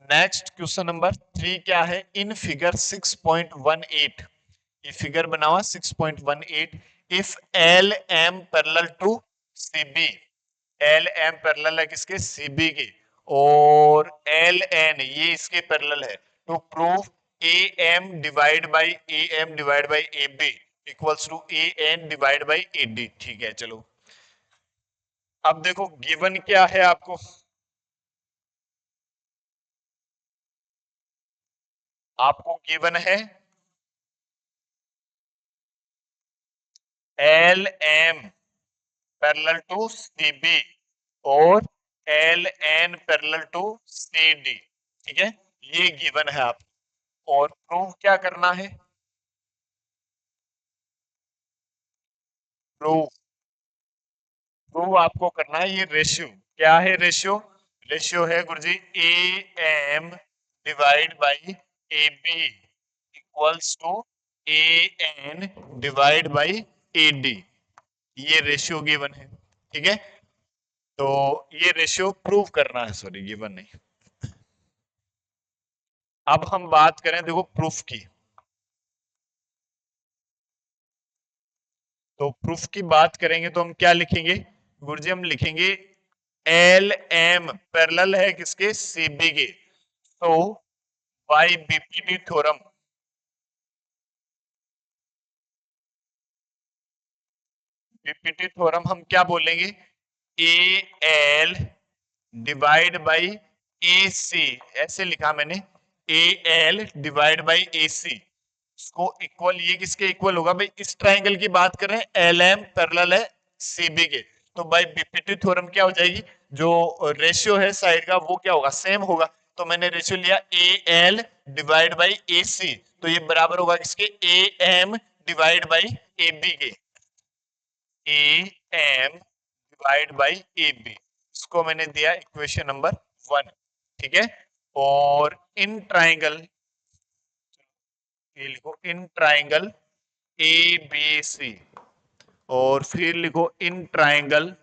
S1: नेक्स्ट क्वेश्चन नंबर 3 क्या है, इन फिगर 6.18, ये फिगर बना हुआ 6.18, if L M parallel to CB, L M parallel है किसके सीबी के और एल एन ये इसके पैरेलल है, to prove A M divide by A M divide by A B equals to A N divide by A D, ठीक है चलो अब देखो गिवन क्या है आपको, आपको गिवन है L M parallel to CB और L N parallel to C D, ठीक है ये गिवन है आप, और प्रूव क्या करना है, प्रूव प्रूव आपको करना है ये रेशियो, क्या है रेशियो, रेशियो है गुरुजी A M divide by A B equals to A N divide by A D, ये रेशियो गिवन है, ठीक है तो ये रेशियो प्रूव करना है, सॉरी गिवन नहीं। अब हम बात करें देखो प्रूफ की, तो प्रूफ की बात करेंगे तो हम क्या लिखेंगे गुरुजी, हम लिखेंगे एल एम पैरेलल है किसके सीबी के, तो by BPT theorem, BPT theorem हम क्या बोलेंगे, ए एल डिवाइड बाई ए सी, ऐसे लिखा मैंने, ए एल डिवाइड बाई ए सी, इसको इक्वल, ये किसके इक्वल होगा भाई, इस ट्राइंगल की बात कर रहे हैं, एल एम पैरेलल है सीबी के, तो भाई बीपीटी थ्योरम क्या हो जाएगी, जो रेशियो है साइड का वो क्या होगा, सेम होगा। तो मैंने रेशियो लिया A L divide by A C, तो ये बराबर होगा किसके, A M divide by A B के, A M divide by A B, इसको मैंने दिया इक्वेशन नंबर 1। ठीक है, और इन ट्राइंगल, ये लिखो इन ट्राइंगल ए बी सी, और फिर लिखो इन ट्राइंगल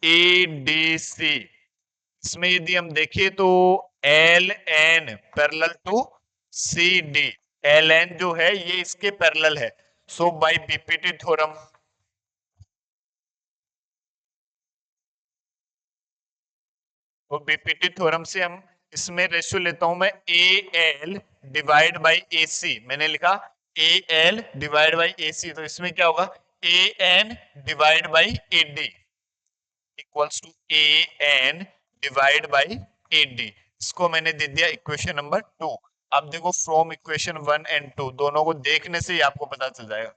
S1: ए डी सी, इसमें यदि हम देखें तो L N parallel to C D, L N जो है ये इसके पैरेलल है, सो बाय बीपीटी थ्योरम, तो बीपीटी थ्योरम से हम इसमें रेशियो लेता हूं मैं, ए एल डिवाइड बाई ए सी, मैंने लिखा ए L divide by A C, तो इसमें क्या होगा, ए N divide by A D equals to A N divide by A D, इसको मैंने दे दिया इक्वेशन नंबर 2। अब देखो फ्रॉम इक्वेशन 1 एंड 2 दोनों को देखने से ही आपको पता चल जाएगा,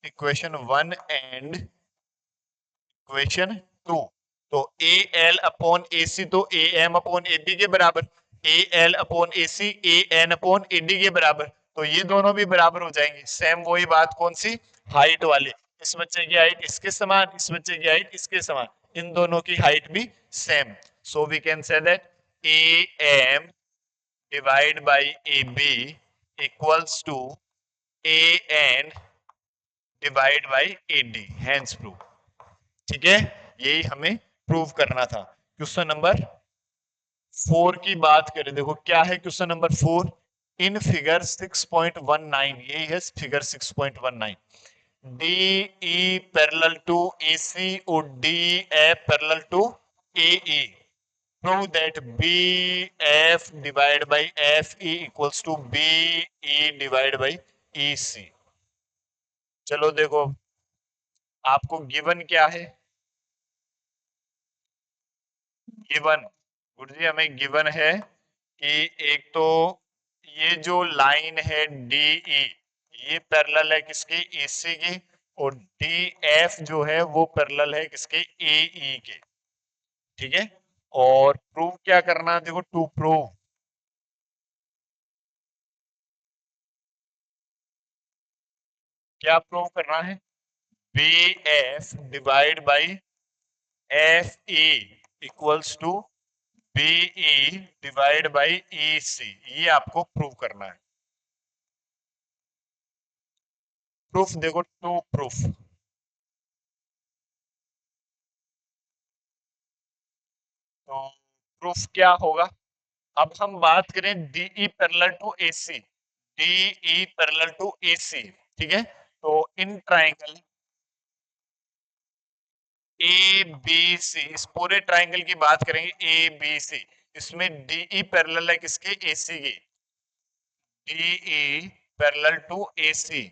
S1: इक्वेशन 1 एंड इक्वेशन 2, तो ए एल अपॉन ए सी तो A M upon A B के बराबर, A L upon A C A N upon A D के बराबर, तो ये दोनों भी बराबर हो जाएंगे, सेम वही बात, कौन सी, हाइट वाली, इस बच्चे की हाइट इसके समान, इस बच्चे की हाइट इसके समान, इन दोनों की हाइट भी same, so we can say that A M divide by A B equals to A N divide by A D, hence prove. ठीक है, यही हमें प्रूव करना था। क्वेश्चन नंबर 4 की बात करें, देखो क्या है क्वेश्चन नंबर 4, इन फिगर 6.19, यही है figure 6.19, D E parallel to A C और D F parallel to A E, prove that B F divide by F E equals to B E divide by E C. चलो देखो, आपको गिवन क्या है, गिवन, गुरुजी हमें गिवन है कि एक तो ये जो लाइन है डीई, ये पैरेलल है किसकी, एसी की, और डी एफ जो है वो पैरेलल है किसके, एई के। ठीक है, और प्रूव क्या करना है, देखो टू प्रूव, क्या प्रूव करना है, B F divide by F E equals to BE divide by E C, ये आपको प्रूव करना है। प्रूफ देखो, टू प्रूफ, तो प्रूफ क्या होगा, अब हम बात करें DE parallel to AC, DE parallel to AC, ठीक है, तो इन ट्राइंगल ए बी सी, इस पूरे ट्राइंगल की बात करेंगे ए बी सी, इसमें डीई पैरेलल है किसके, एसी की, डीई पैरेलल टू एसी,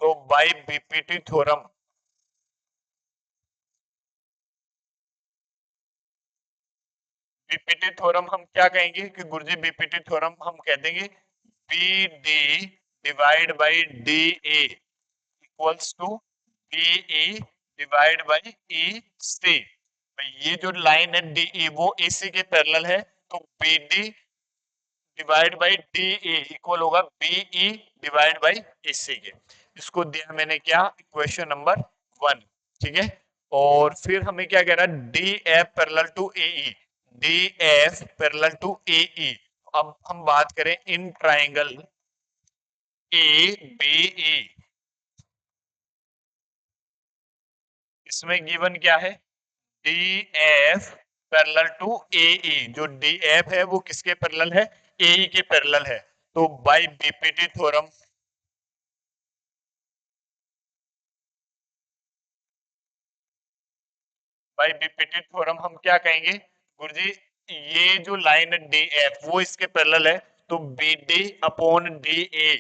S1: तो by BPT theorem, BPT theorem हम क्या कहेंगे कि गुरुजी बीपीटी थ्योरम हम कह देंगे B D divide by D A equals to B E divide by E C, ये जो लाइन है डी ई वो ए सी के पैरेलल है, तो B D divide by D A equal होगा B E divide by A C के, इसको दिया मैंने क्या, इक्वेशन नंबर 1। ठीक है, और फिर हमें क्या कह रहा है, D F parallel to A E, D F parallel to A E, अब हम बात करें इन ट्राइंगल ए बी ई, इसमें गिवन क्या है, D F parallel to A ई, जो डी एफ है वो किसके पैरेलल है, ए ई के पैरेलल है, तो by BPT theorem, by BPT theorem हम क्या कहेंगे, गुरुजी ये जो लाइन है डी एफ वो इसके पैरेलल है, तो B D upon D A,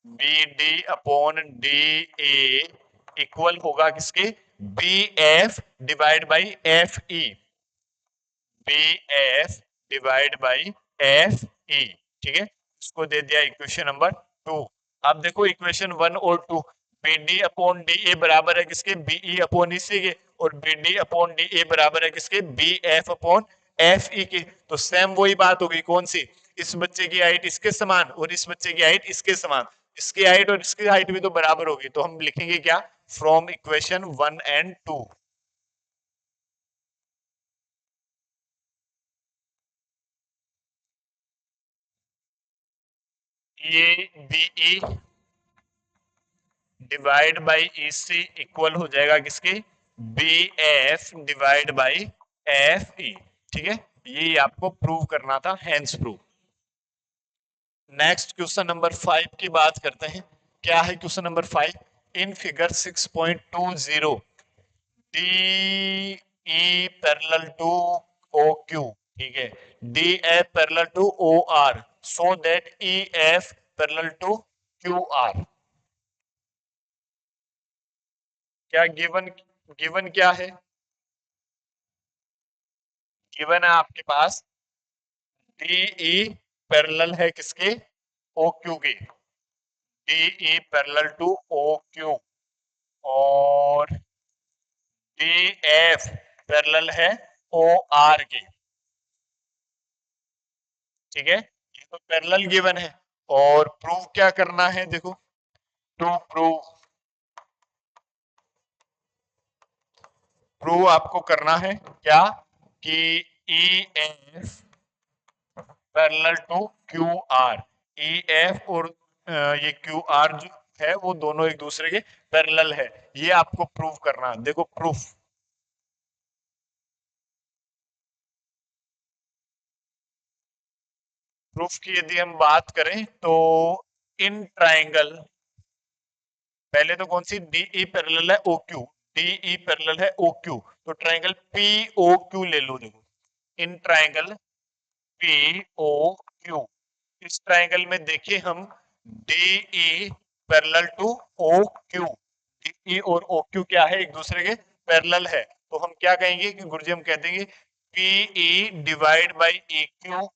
S1: B D upon D A equal होगा किसके, B F divide by F E, B F divide by F E. ठीक है, इसको दे दिया इक्वेशन नंबर 2। अब देखो इक्वेशन 1 और 2, B D upon D A बराबर है किसके, बीई अपॉन ई सी के, और B D upon D A बराबर है किसके, B F upon F E के। तो सेम वही बात होगी, कौन सी, इस बच्चे की हाइट इसके समान और इस बच्चे की हाइट इसके समान, इसकी हाइट और इसकी हाइट भी तो बराबर होगी, तो हम लिखेंगे क्या, फ्रॉम इक्वेशन 1 एंड 2। ये BE divide by E C equal हो जाएगा किसके, B F divide by F E. ठीक है, ये आपको प्रूव करना था, hence prove. Next question number 5 की बात करते हैं। क्या है question number 5, in figure 6.20 D E parallel to O Q, ठीक है, D F parallel to O R, so that E F parallel to Q R. क्या गिवन, गिवन क्या है, गिवन है आपके पास डीई पैरेलल है किसके, ओ क्यू के, DE parallel to O Q, और डी एफ पैरेलल है ओ आर के। ठीक है, ये तो पैरेलल गिवन है, और प्रूव क्या करना है, देखो, टू प्रूव, प्रूव आपको करना है क्या, कि E F parallel to Q R, E F और ये क्यू आर जो है वो दोनों एक दूसरे के पैरेलल है, ये आपको प्रूव करना है। देखो प्रूफ, प्रूफ की यदि हम बात करें तो इन ट्राइंगल, पहले तो कौन सी, डीई पैरेलल है ओ क्यू, डीई पैरेलल है ओ क्यू, तो ट्राइंगल पी ओ क्यू ले लो। देखो in triangle P O Q, इस ट्राइंगल में देखिए हम DE parallel to O Q, DE और ओ क्यू क्या है, एक दूसरे के पैरेलल है, तो हम क्या कहेंगे कि गुरुजी हम कह देंगे PE divide by E Q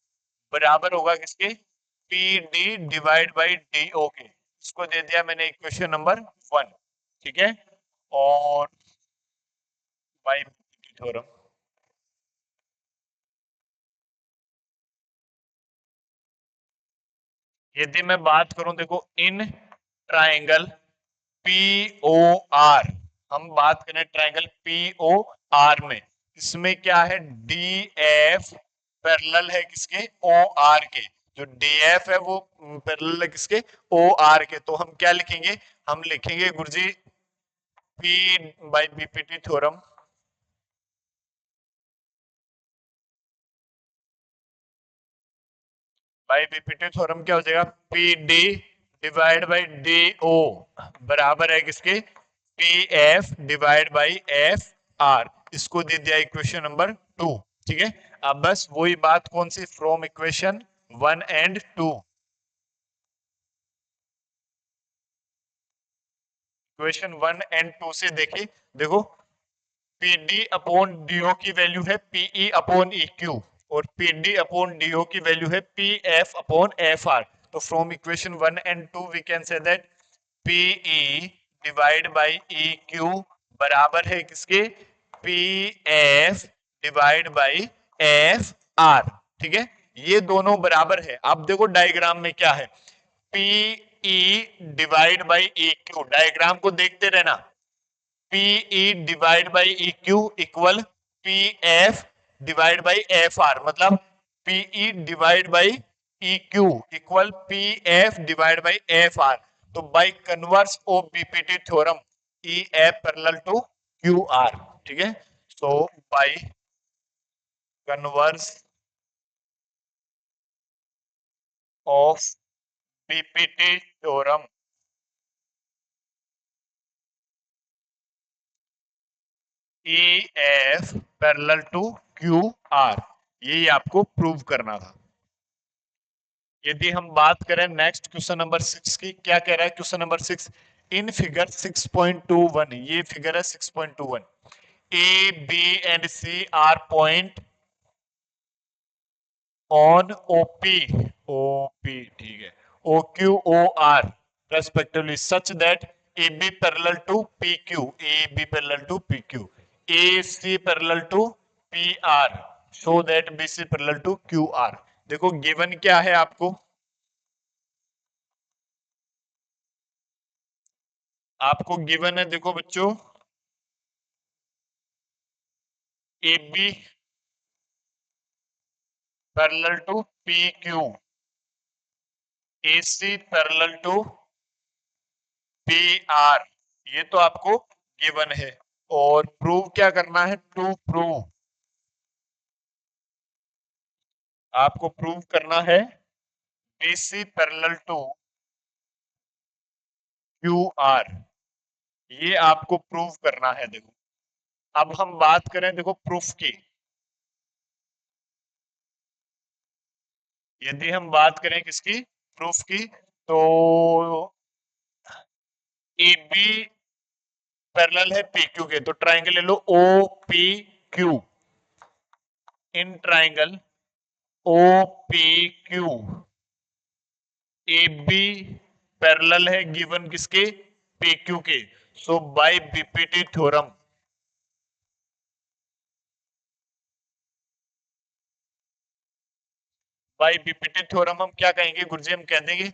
S1: बराबर होगा किसके, P D divide by D O के। इसको दे दिया मैंने इक्वेशन नंबर 1। ठीक है, और बाई थ्योरम, यदि मैं बात करूं, देखो in triangle P O R, हम बात करें ट्राइंगल पी ओ आर में, इसमें क्या है, डी एफ पैरेलल है किसके, ओ आर के, जो डी एफ है वो पैरेलल है किसके, ओ आर के, तो हम क्या लिखेंगे, हम लिखेंगे गुरुजी P by BPT theorem, by BPT theorem क्या हो जाएगा, P D divide by D O बराबर है किसके, P F divide by F R. इसको दे दिया इक्वेशन नंबर 2। ठीक है, अब बस वही बात, कौन सी, from equation 1 and 2, equation 1 and 2 से देखिए, देखो पी डी अपॉन डीओ की वैल्यू है पीई अपॉन ई क्यू, और पी डी अपॉन डीओ की वैल्यू है P F upon F R. तो from equation 1 and 2 we can say that P E divide by E Q बराबर है किसके, P F divide by F R. ठीक है, ये दोनों बराबर है। आप देखो डायग्राम में क्या है, P E divide by E Q, diagram को देखते रहना, P E divide by E Q equal P F divide by F R, मतलब P E divide by E Q equal P F divide by F R. तो by converse of BPT theorem E F parallel to Q R. ठीक है, so by converse of BPT theorem E F parallel to Q R, यही आपको प्रूव करना था। यदि हम बात करें नेक्स्ट क्वेश्चन नंबर 6 की, क्या कह रहा है क्वेश्चन नंबर 6, इन फिगर 6.21, ये फिगर है 6.21, A B and C are point on OP, OP ठीक है, O Q O R respectively such that A B parallel to P Q, A B parallel to P Q, A C parallel to P R, so that B C parallel to Q R. देखो गिवन क्या है आपको, आपको गिवन है, देखो बच्चों, A B parallel to P Q, A C parallel to P are, ये तो आपको गिवन है। और प्रूव क्या करना है, टू प्रूव, आपको प्रूव करना है BC parallel to Q R, ये आपको प्रूव करना है। देखो अब हम बात करें, देखो प्रूफ की, यदि हम बात करें किसकी, प्रूफ की, तो ए बी पैरेलल है पी क्यू के, तो ट्राइंगल ले लो O P Q, in triangle O P Q A B parallel है गिवन किसके, पी क्यू के, so by BPT theorem, by BPT theorem हम क्या कहेंगे गुरुजी, हम कह देंगे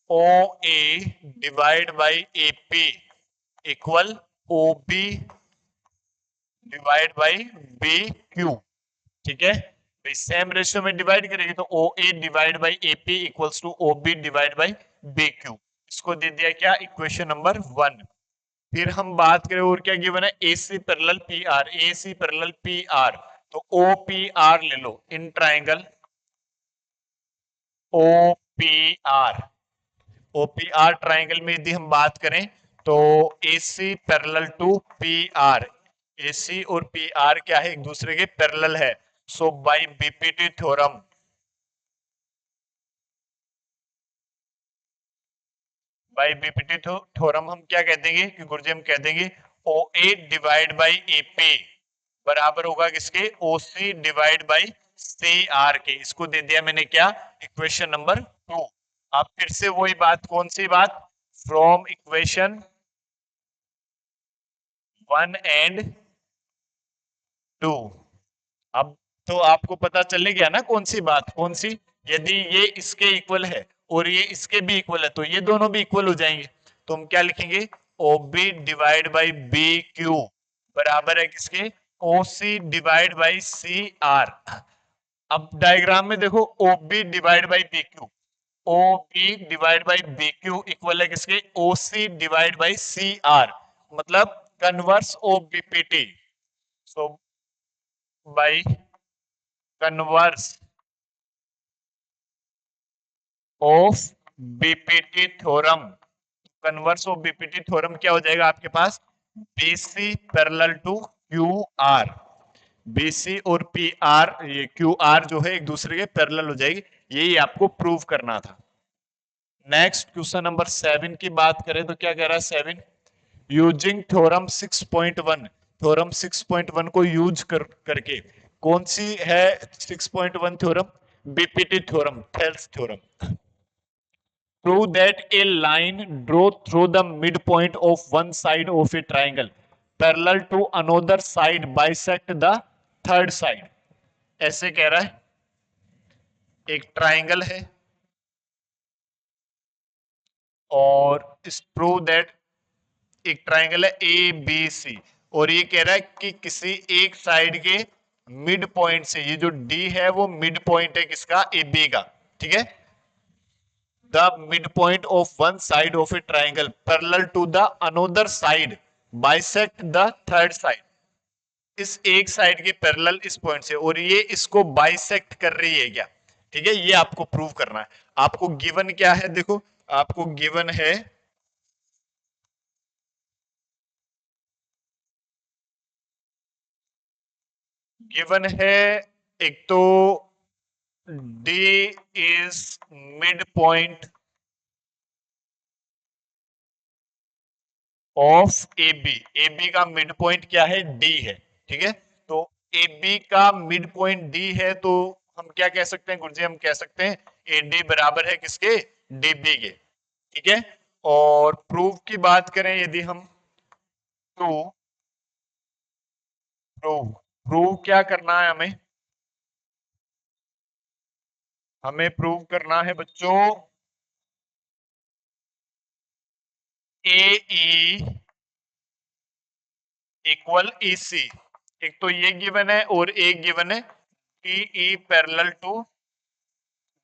S1: O A divide by A P equal O B divide by B Q, ठीक है, भाई सेम रेशियो में डिवाइड करेंगे तो O A divide by A P equals to O B divide by B Q, इसको दे दिया क्या, इक्वेशन नंबर 1। फिर हम बात करें और क्या गिवन है, A C parallel P R, A C parallel P R, तो ओ पी आर ले लो in triangle O P R, O P R triangle में यदि हम बात करें तो A C parallel to P R, A C और पी आर क्या है, एक दूसरे के पैरेलल है, so by BPT theorem, by BPT theorem हम क्या कह देंगे कि गुरुजी हम कह देंगे O A divide by A P बराबर होगा किसके, O C divide by C R के, इसको दे दिया मैंने क्या, इक्वेशन नंबर 2। अब फिर से वही बात, कौन सी बात, फ्रॉम इक्वेशन 1 एंड 2, अब तो आपको पता चल गया ना कौन सी बात, कौन सी, यदि ये इसके इक्वल है और ये इसके भी इक्वल है तो ये दोनों भी इक्वल हो जाएंगे, तो हम क्या लिखेंगे, O B divide by B Q बराबर है किसके, O C divide by C R. अब डायग्राम में देखो O B divide by B Q, O B divide by B Q equal है किसके, O C divide by C R, मतलब converse of BPT, so by converse of BPT theorem, converse of BPT theorem क्या हो जाएगा आपके पास, B C parallel to Q R, B C और पी आर, ये क्यू आर जो है एक दूसरे के पैरेलल हो जाएगी, यही आपको प्रूव करना था। नेक्स्ट क्वेश्चन नंबर 7 की बात करें तो क्या कह रहा है 7, यूजिंग थ्योरम 6.1, थ्योरम 6.1 को यूज करके, कौन सी है 6.1 theorem, BPT theorem, Thales theorem, prove that a line draw through the midpoint of one side of a triangle parallel to another side bisect the third side, ऐसे कह रहा है एक ट्राइंगल है और इस प्रूव दैट, एक ट्राइंगल है ए बी सी और ये कह रहा है कि किसी एक साइड के मिड पॉइंट से, ये जो डी है वो मिड पॉइंट है किसका, ए बी का, ठीक है, the midpoint of one side of a triangle parallel to the another side bisect the third side, इस एक साइड के पैरेलल इस पॉइंट से और ये इसको बाइसेक्ट कर रही है क्या, ठीक है, ये आपको प्रूव करना है। आपको गिवन क्या है, देखो आपको गिवन है, गिवन है एक तो D is midpoint of A B, A B का मिड पॉइंट क्या है, डी है, ठीक है। तो ए बी का मिड पॉइंट डी है, तो हम क्या कह सकते हैं गुरुजी, हम कह सकते हैं ए डी बराबर है किसके, डी बी के, ठीक है। और प्रूफ की बात करें यदि हम, तो प्रूव प्रूव क्या करना है हमें, हमें प्रूव करना है बच्चों ए ई इक्वल ई सी। एक तो ये गिवन है और एक गिवन है T E parallel to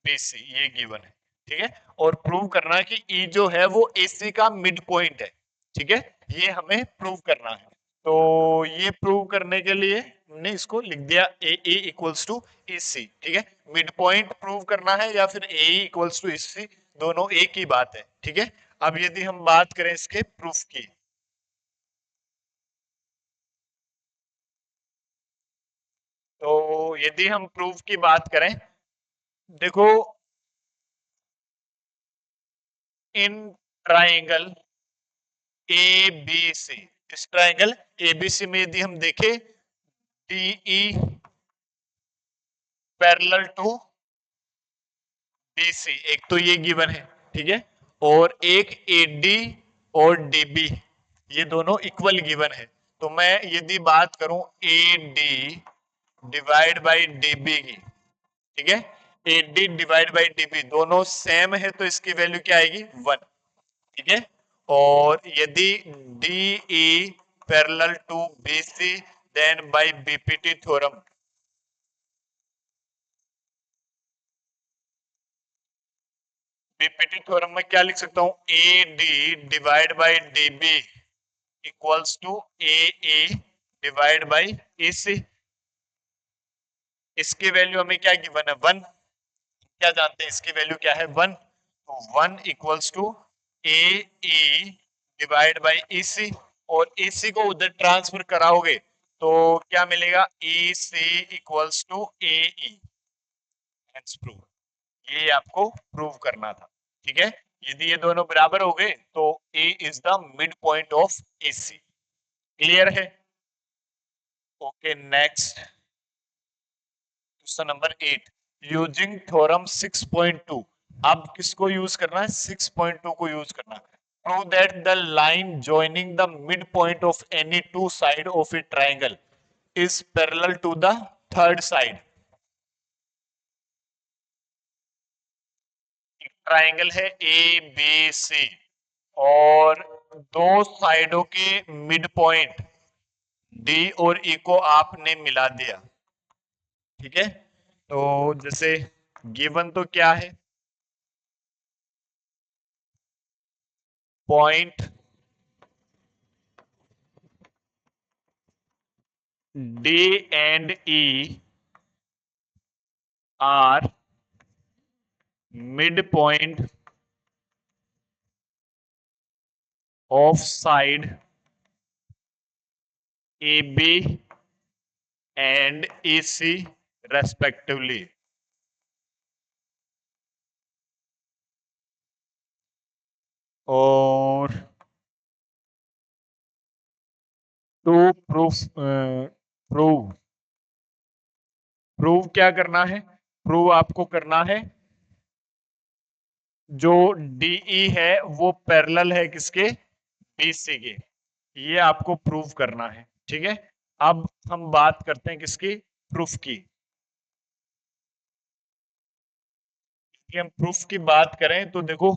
S1: B C, ये गिवन है, ठीक है। और प्रूव करना है कि ई जो है वो ए सी का मिड पॉइंट है, ठीक है। ये हमें प्रूव करना है। तो ये प्रूव करने के लिए हमने इसको लिख दिया ए ई इक्वल्स टू ई सी, ठीक है। मिड पॉइंट प्रूव करना है या फिर ए ई इक्वल्स टू ई सी, दोनों एक ही बात है, ठीक है। अब यदि हम बात करें इसके प्रूफ की, तो यदि हम प्रूफ की बात करें, देखो इन ट्राइंगल ए बी सी, इस ट्राइंगल एबीसी में यदि हम देखें टीई पैरेलल टू बीसी, एक तो ये गिवन है, ठीक है। और एक एडी और डीबी, ये दोनों इक्वल गिवन है। तो मैं यदि बात करूं ए डी डिवाइड बाई डीबी की, ठीक है, A D divide by dB दोनों सेम है, तो इसकी वैल्यू क्या आएगी, 1, ठीक है। और यदि D E parallel to B C, then by BPT theorem, BPT theorem में क्या लिख सकता हूं, A D divide by D B equals to A A divide by A C. इसकी वैल्यू हमें क्या गिवन है, 1, क्या जानते हैं इसकी वैल्यू क्या है, 1। तो 1 equals to A E divide by E C, और ई सी को उधर ट्रांसफर कराओगे तो क्या मिलेगा, E C equals to A E. Prove, ये आपको प्रूव करना था, ठीक है। यदि ये दोनों बराबर हो गए तो A is the mid point of A C. Clear है, okay. Next question number 8, using theorem 6.2। अब किसको यूज करना है, 6.2 को यूज करना है। Prove that the line joining the mid point of any two side of a triangle is parallel to the third side. Triangle है ए बी सी, और दो साइडों के मिड पॉइंट डी और ई को आपने मिला दिया, ठीक है। तो जैसे गिवन तो क्या है, point D and E are mid point of side A B and A C respectively. और टू प्रूफ प्रूव प्रूव क्या करना है, प्रूव आपको करना है जो डीई है वो पैरेलल है किसके, बीसी के, ये आपको प्रूव करना है, ठीक है। अब हम बात करते हैं किसकी, प्रूफ की। कि हम प्रूफ की बात करें तो देखो,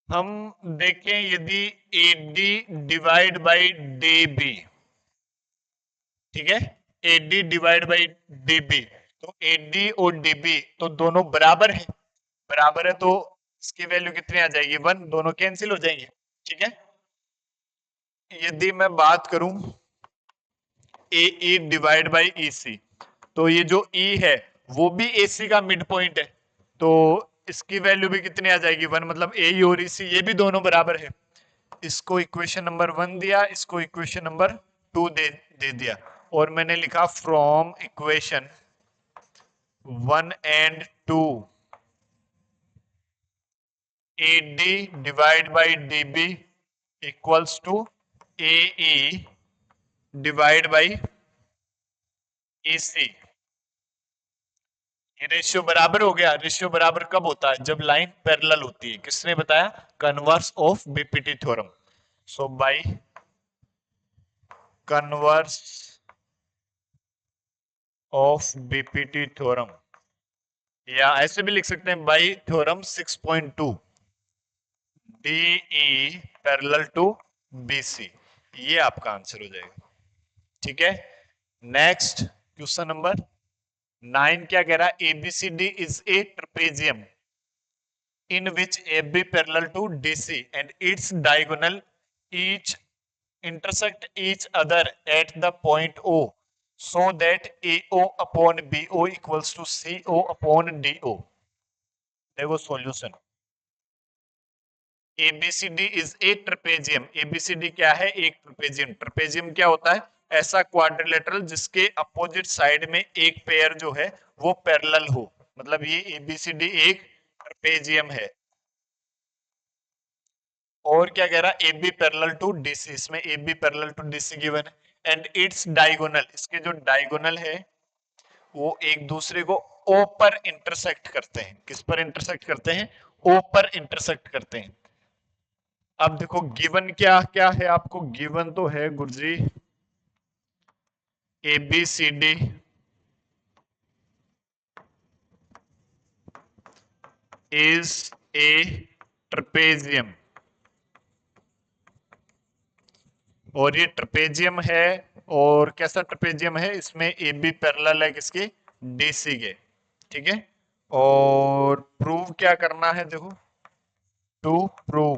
S1: हम देखें यदि A D divide by D B, ठीक है, A D divide by D B, तो ए डी और डी बी तो दोनों बराबर है, बराबर है, तो इसकी वैल्यू कितनी आ जाएगी, 1, दोनों कैंसिल हो जाएंगे, ठीक है। यदि मैं बात करूं ए ई डिवाइड बाई ई सी, तो ये जो ई है वो भी ए सी का मिड पॉइंट है, तो इसकी वैल्यू भी कितनी आ जाएगी, 1, मतलब ए ई और ई सी ये भी दोनों बराबर है। इसको इक्वेशन नंबर 1 दिया, इसको इक्वेशन नंबर 2 दे दिया, और मैंने लिखा from equation 1 and 2 A D divide by D B equals to A E divide by E C. ये रेशियो बराबर हो गया। रेशियो बराबर कब होता है? जब लाइन पैरेलल होती है। किसने बताया? Converse of BPT theorem. So by converse of BPT theorem, या ऐसे भी लिख सकते हैं by theorem 6.2 DE parallel to BC. ये आपका आंसर हो जाएगा। ठीक है, नेक्स्ट क्वेश्चन नंबर 9 क्या कह रहा है? ABCD is a trapezium in which AB parallel to DC and its diagonal each intersect each other at the point O, so that AO upon BO equals to CO upon DO। देखो solution, ABCD is a trapezium. ABCD क्या है? एक ट्रेपेजियम। ट्रेपेजियम क्या होता है? ऐसा क्वाड्रिलेटरल जिसके अपोजिट साइड में एक पेयर जो है वो पैरेलल हो, मतलब ये ABCD एक ट्रेपेजियम है। और क्या कह रहा है? AB पैरेलल टू DC, इसमें AB parallel to DC given है एंड इट्स डायगोनल, इसके जो डायगोनल है वो एक दूसरे को O पर इंटरसेक्ट करते हैं। किस पर इंटरसेक्ट करते हैं? O पर इंटरसेक्ट करते हैं। अब देखो गिवन क्या क्या है आपको? गिवन तो है गुरुजी ABCD इज ए ट्रेपेजियम, और ये ट्रेपेजियम है। और कैसा ट्रेपेजियम है? इसमें ए बी पैरेलल है किसके? डीसी के। ठीक है, और प्रूव क्या करना है? देखो टू प्रूव,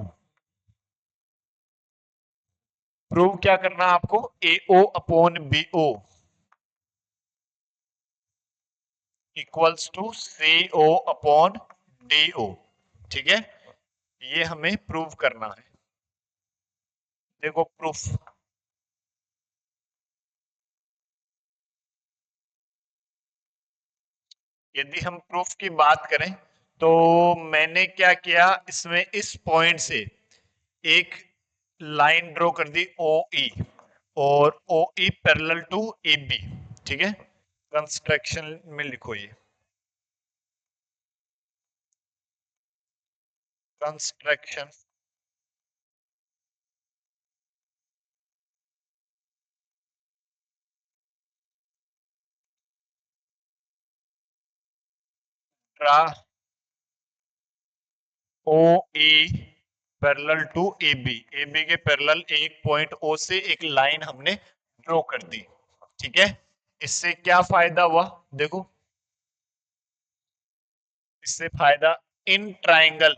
S1: प्रूव क्या करना है आपको? A O upon B O equals to C O upon D O. ठीक है, ये हमें प्रूव करना है। देखो प्रूफ, यदि हम प्रूफ की बात करें तो मैंने क्या किया, इसमें इस पॉइंट से एक लाइन ड्रॉ कर दी ओ ई, और O E parallel to A B. ठीक है, कंस्ट्रक्शन में लिखो ये construction draw O E parallel to A B, A B के पैरेलल एक पॉइंट ओ से एक लाइन हमने ड्रॉ कर दी। ठीक है, इससे क्या फायदा हुआ? देखो इससे फायदा, in triangle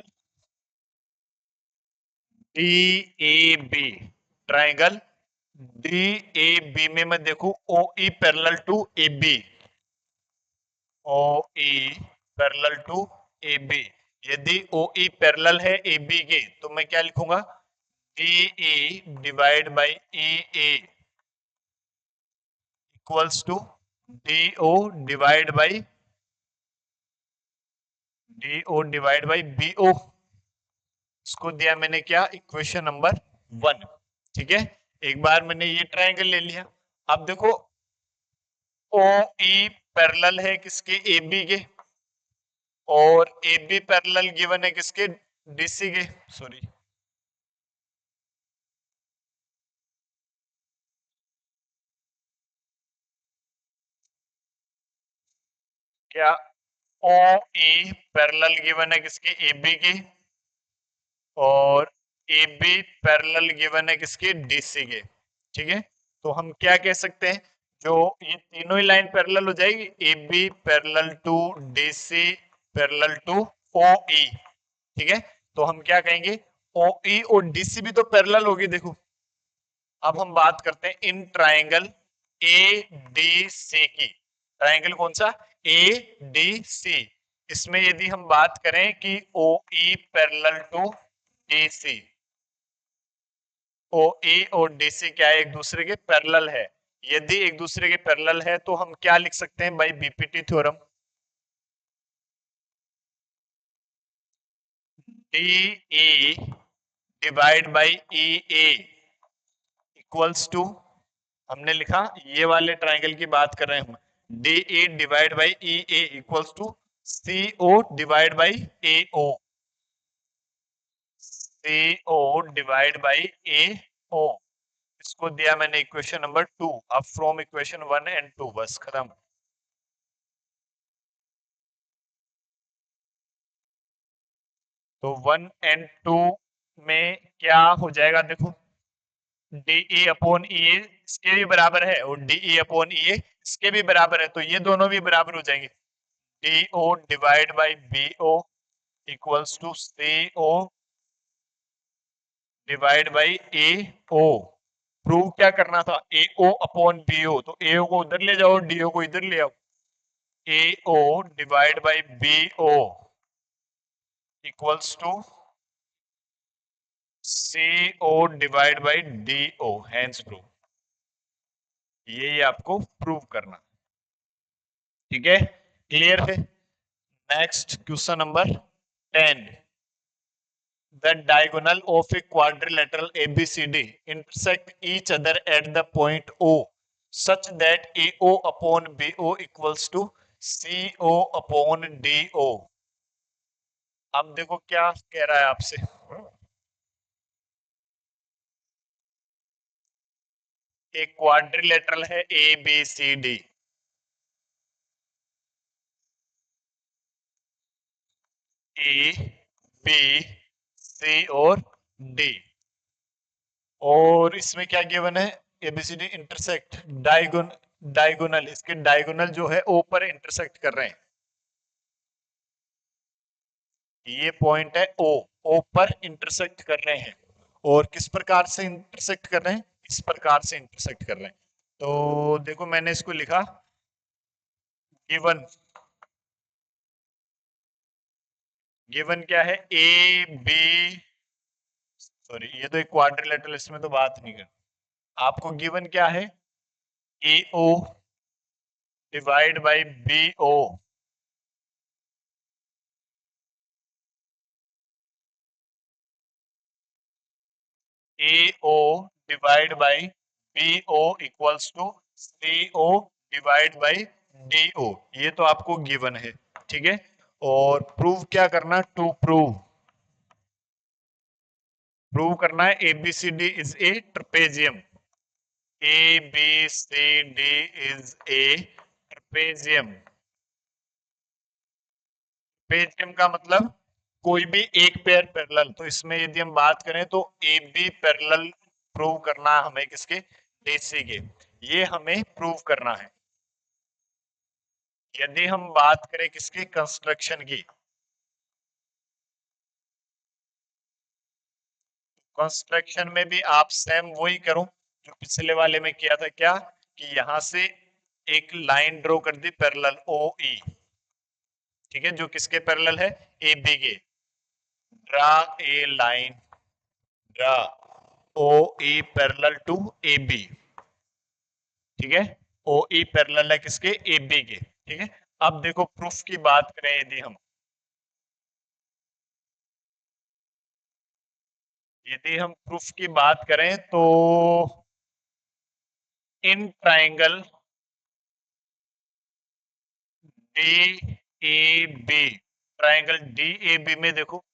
S1: D A B, triangle D A B में मैं देखू O E parallel to A B, O E parallel to A B. यदि ओ ई पैरेलल है ए बी के तो मैं क्या लिखूंगा? D E divide by E A equals to D O divide by B O. इसको दिया मैंने क्या? Equation number 1। ठीक है, एक बार मैंने ये ट्रायंगल ले लिया। अब देखो ओ ई पैरेलल है किसके? ए बी के, और ए बी पैरेलल गिवन है किसके? डीसी के। सॉरी, क्या ओ ई पैरेलल गिवन है किसके? ए बी के, और ए बी पैरेलल गिवन है किसके? डीसी के। ठीक है, तो हम क्या कह सकते हैं? जो ये तीनों ही लाइन पैरेलल हो जाएगी, A B parallel to D C parallel to O E. ठीक है, तो हम क्या कहेंगे? ओ ई और डीसी भी तो पैरेलल होगी। देखो अब हम बात करते हैं इन ट्राइंगल ए डी सी की। ट्राइंगल कौन सा? A D C. इसमें यदि हम बात करें कि O E parallel to D C, O E और डी सी क्या है? एक दूसरे के पैरेलल है। यदि एक दूसरे के पैरेलल है तो हम क्या लिख सकते हैं? By BPT theorem, D E divide by E A equals to, हमने लिखा ये वाले ट्राइंगल की बात कर रहे हैं हम, D A divide by E A equals to C O divide by A O, C O divide by A O. इसको दिया मैंने इक्वेशन नंबर 2। अब फ्रॉम इक्वेशन 1 एंड 2 बस खत्म। तो 1 एंड 2 में क्या हो जाएगा, देखो डी ई अपॉन ई ए इसके भी बराबर है और डी ई अपॉन ई ए इसके भी बराबर है, तो ये दोनों भी बराबर हो जाएंगे। D O divide by B O equals to C O divide by A O. Prove क्या करना था, ए ओ अपॉन बी ओ, तो ए ओ को उधर ले जाओ, डी ओ को इधर ले आओ। A O divide by B O equals to C O divide by D O, hence prove. ये आपको प्रूव करना, ठीक है, क्लियर है। Next question number 10। The diagonal of a quadrilateral ABCD intersect each other at the point O such that AO upon BO equals to CO upon DO। अब देखो क्या कह रहा है आपसे, एक क्वाड्रिलेटरल है ABCD, ए बी सी और डी, और इसमें क्या गिवन है, एबीसीडी इंटरसेक्ट डायगोनल, इसके डायगोनल जो है ओ पर इंटरसेक्ट कर रहे हैं। ये पॉइंट है ओ, ओ पर इंटरसेक्ट कर रहे हैं, और किस प्रकार से इंटरसेक्ट कर रहे हैं, इस प्रकार से इंटरसेक्ट कर रहे हैं। तो देखो मैंने इसको लिखा गिवन, गिवन क्या है, ए बी, सॉरी ये तो एक क्वाड्रिलेटरल, इसमें तो बात नहीं कर, आपको गिवन क्या है, A O divide by B O, A O divide by B O equals to C O divide by D O, ये तो आपको गिवन है, ठीक है। और प्रूव क्या करना, टू प्रूव, प्रूव करना है ABCD is a trapezium, A B C D is a trapezium. Trapezium का मतलब कोई भी एक पेयर पैरेलल, तो इसमें यदि हम बात करें तो ए बी पैरेलल प्रूव करना है हमें, किसके, डीसी के, ये हमें प्रूव करना है। यदि हम बात करें किसकी, कंस्ट्रक्शन की, कंस्ट्रक्शन में भी आप सेम वही करो जो पिछले वाले में किया था, क्या कि यहां से एक लाइन ड्रॉ कर दी पैरेलल ओ ई, ठीक है, जो किसके पैरेलल है, ए बी के, draw a line, draw O E parallel to A B, ठीक है, ओ ई पैरेलल है किसके, ए बी के, ठीक है। अब देखो प्रूफ की बात करें, यदि हम प्रूफ की बात करें तो in triangle D A B, triangle D A B में देखो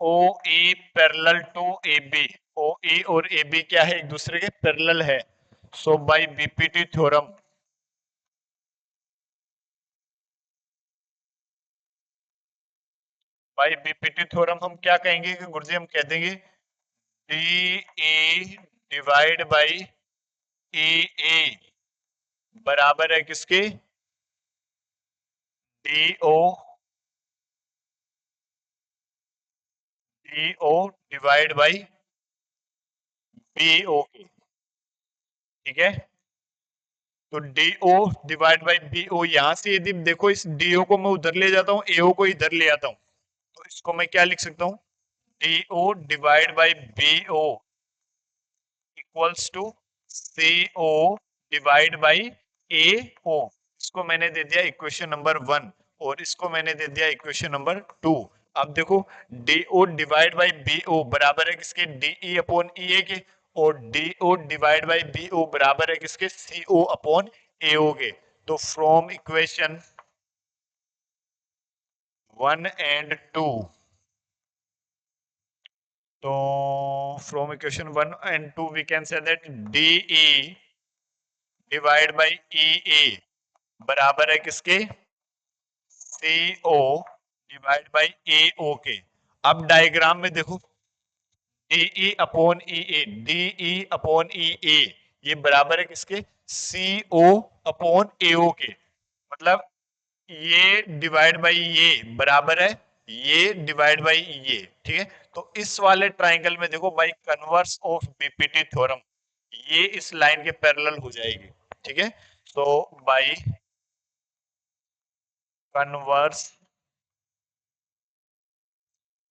S1: O E parallel to A B, O E और ए बी क्या है, एक दूसरे के पैरेलल है। So by BPT theorem, by BPT theorem हम क्या कहेंगे कि गुरुजी, हम कह देंगे D A divide by A A बराबर है किसके, D O, D O divide by B O के, ठीक है। तो D O divide by B O, यहां से यदि देखो इस डी ओ को मैं उधर ले जाता हूं, ए ओ को इधर ले आता हूं, तो इसको मैं क्या लिख सकता हूं, D O divide by B O equals to C O divide by A O. इसको मैंने दे दिया इक्वेशन नंबर 1 और इसको मैंने दे दिया इक्वेशन नंबर 2। अब देखो DO डिवाइड बाई BO बराबर है किसके, DE अपॉन EA के, और DO डिवाइड बाई BO बराबर है किसके, CO अपॉन AO के। तो फ्रॉम इक्वेशन 1 एंड 2, तो from equation 1 and 2 we can say that DE divide by EA बराबर है किसके, CO डिवाइड बाई AO के। अब डायग्राम में देखो DE upon EA, DE upon EA ये बराबर है किसके, CO अपॉन AO के। मतलब ये डिवाइड बाई ये बराबर है ये डिवाइड बाई ये, ठीक है। तो इस वाले ट्राइंगल में देखो by converse of BPT theorem ये इस लाइन के पैरेलल हो जाएगी, ठीक है। तो by converse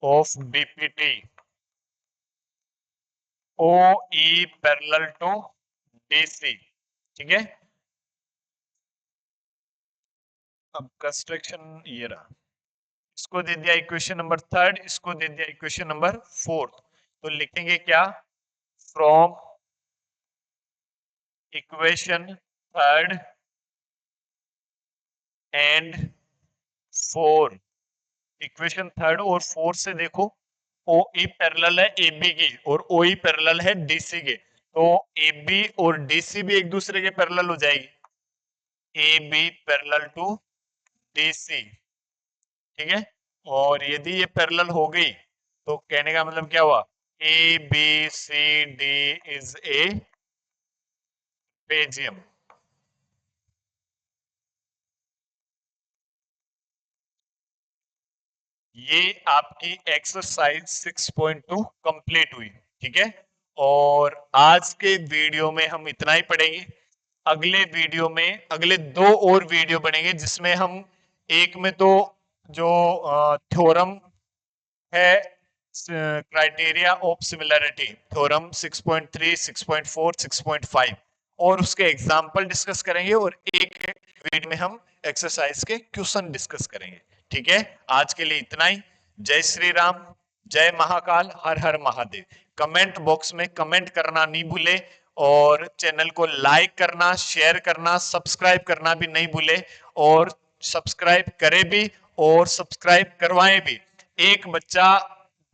S1: of BPT O E parallel to DC, ठीक है। अब कंस्ट्रक्शन ये रहा, इसको दे दिया इक्वेशन नंबर थर्ड, इसको दे दिया इक्वेशन नंबर फोर्थ। तो लिखेंगे क्या, from equation third and four, equation third और फोर्थ से देखो ओ ई पैरेलल है ए बी की और ओ ई पैरेलल है डीसी के, तो ए बी और डीसी भी एक दूसरे के पैरेलल हो जाएगी, A B parallel to DC, ठीक है। और यदि ये पैरेलल हो गई तो कहने का मतलब क्या हुआ, A B C D is a trapezium. ये आपकी एक्सरसाइज 6.2 कंप्लीट हुई, ठीक है। और आज के वीडियो में हम इतना ही पढ़ेंगे। अगले वीडियो में अगले दो और वीडियो बनेंगे जिसमें हम एक में तो जो थ्योरम है क्राइटेरिया ऑफ सिमिलैरिटी थ्योरम 6.3, 6.4, 6.5 और उसके एग्जाम्पल डिस्कस करेंगे, और एक वीडियो में हम एक्सरसाइज के क्वेश्चन डिस्कस करेंगे, ठीक है। आज के लिए इतना ही। जय श्री राम, जय महाकाल, हर हर महादेव। कमेंट बॉक्स में कमेंट करना नहीं भूले, और चैनल को लाइक करना, शेयर करना, सब्सक्राइब करना भी नहीं भूले, और सब्सक्राइब करें भी और सब्सक्राइब करवाएं भी। एक बच्चा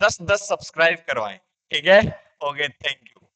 S1: 10-10 सब्सक्राइब करवाएं, ठीक है। Okay, thank you.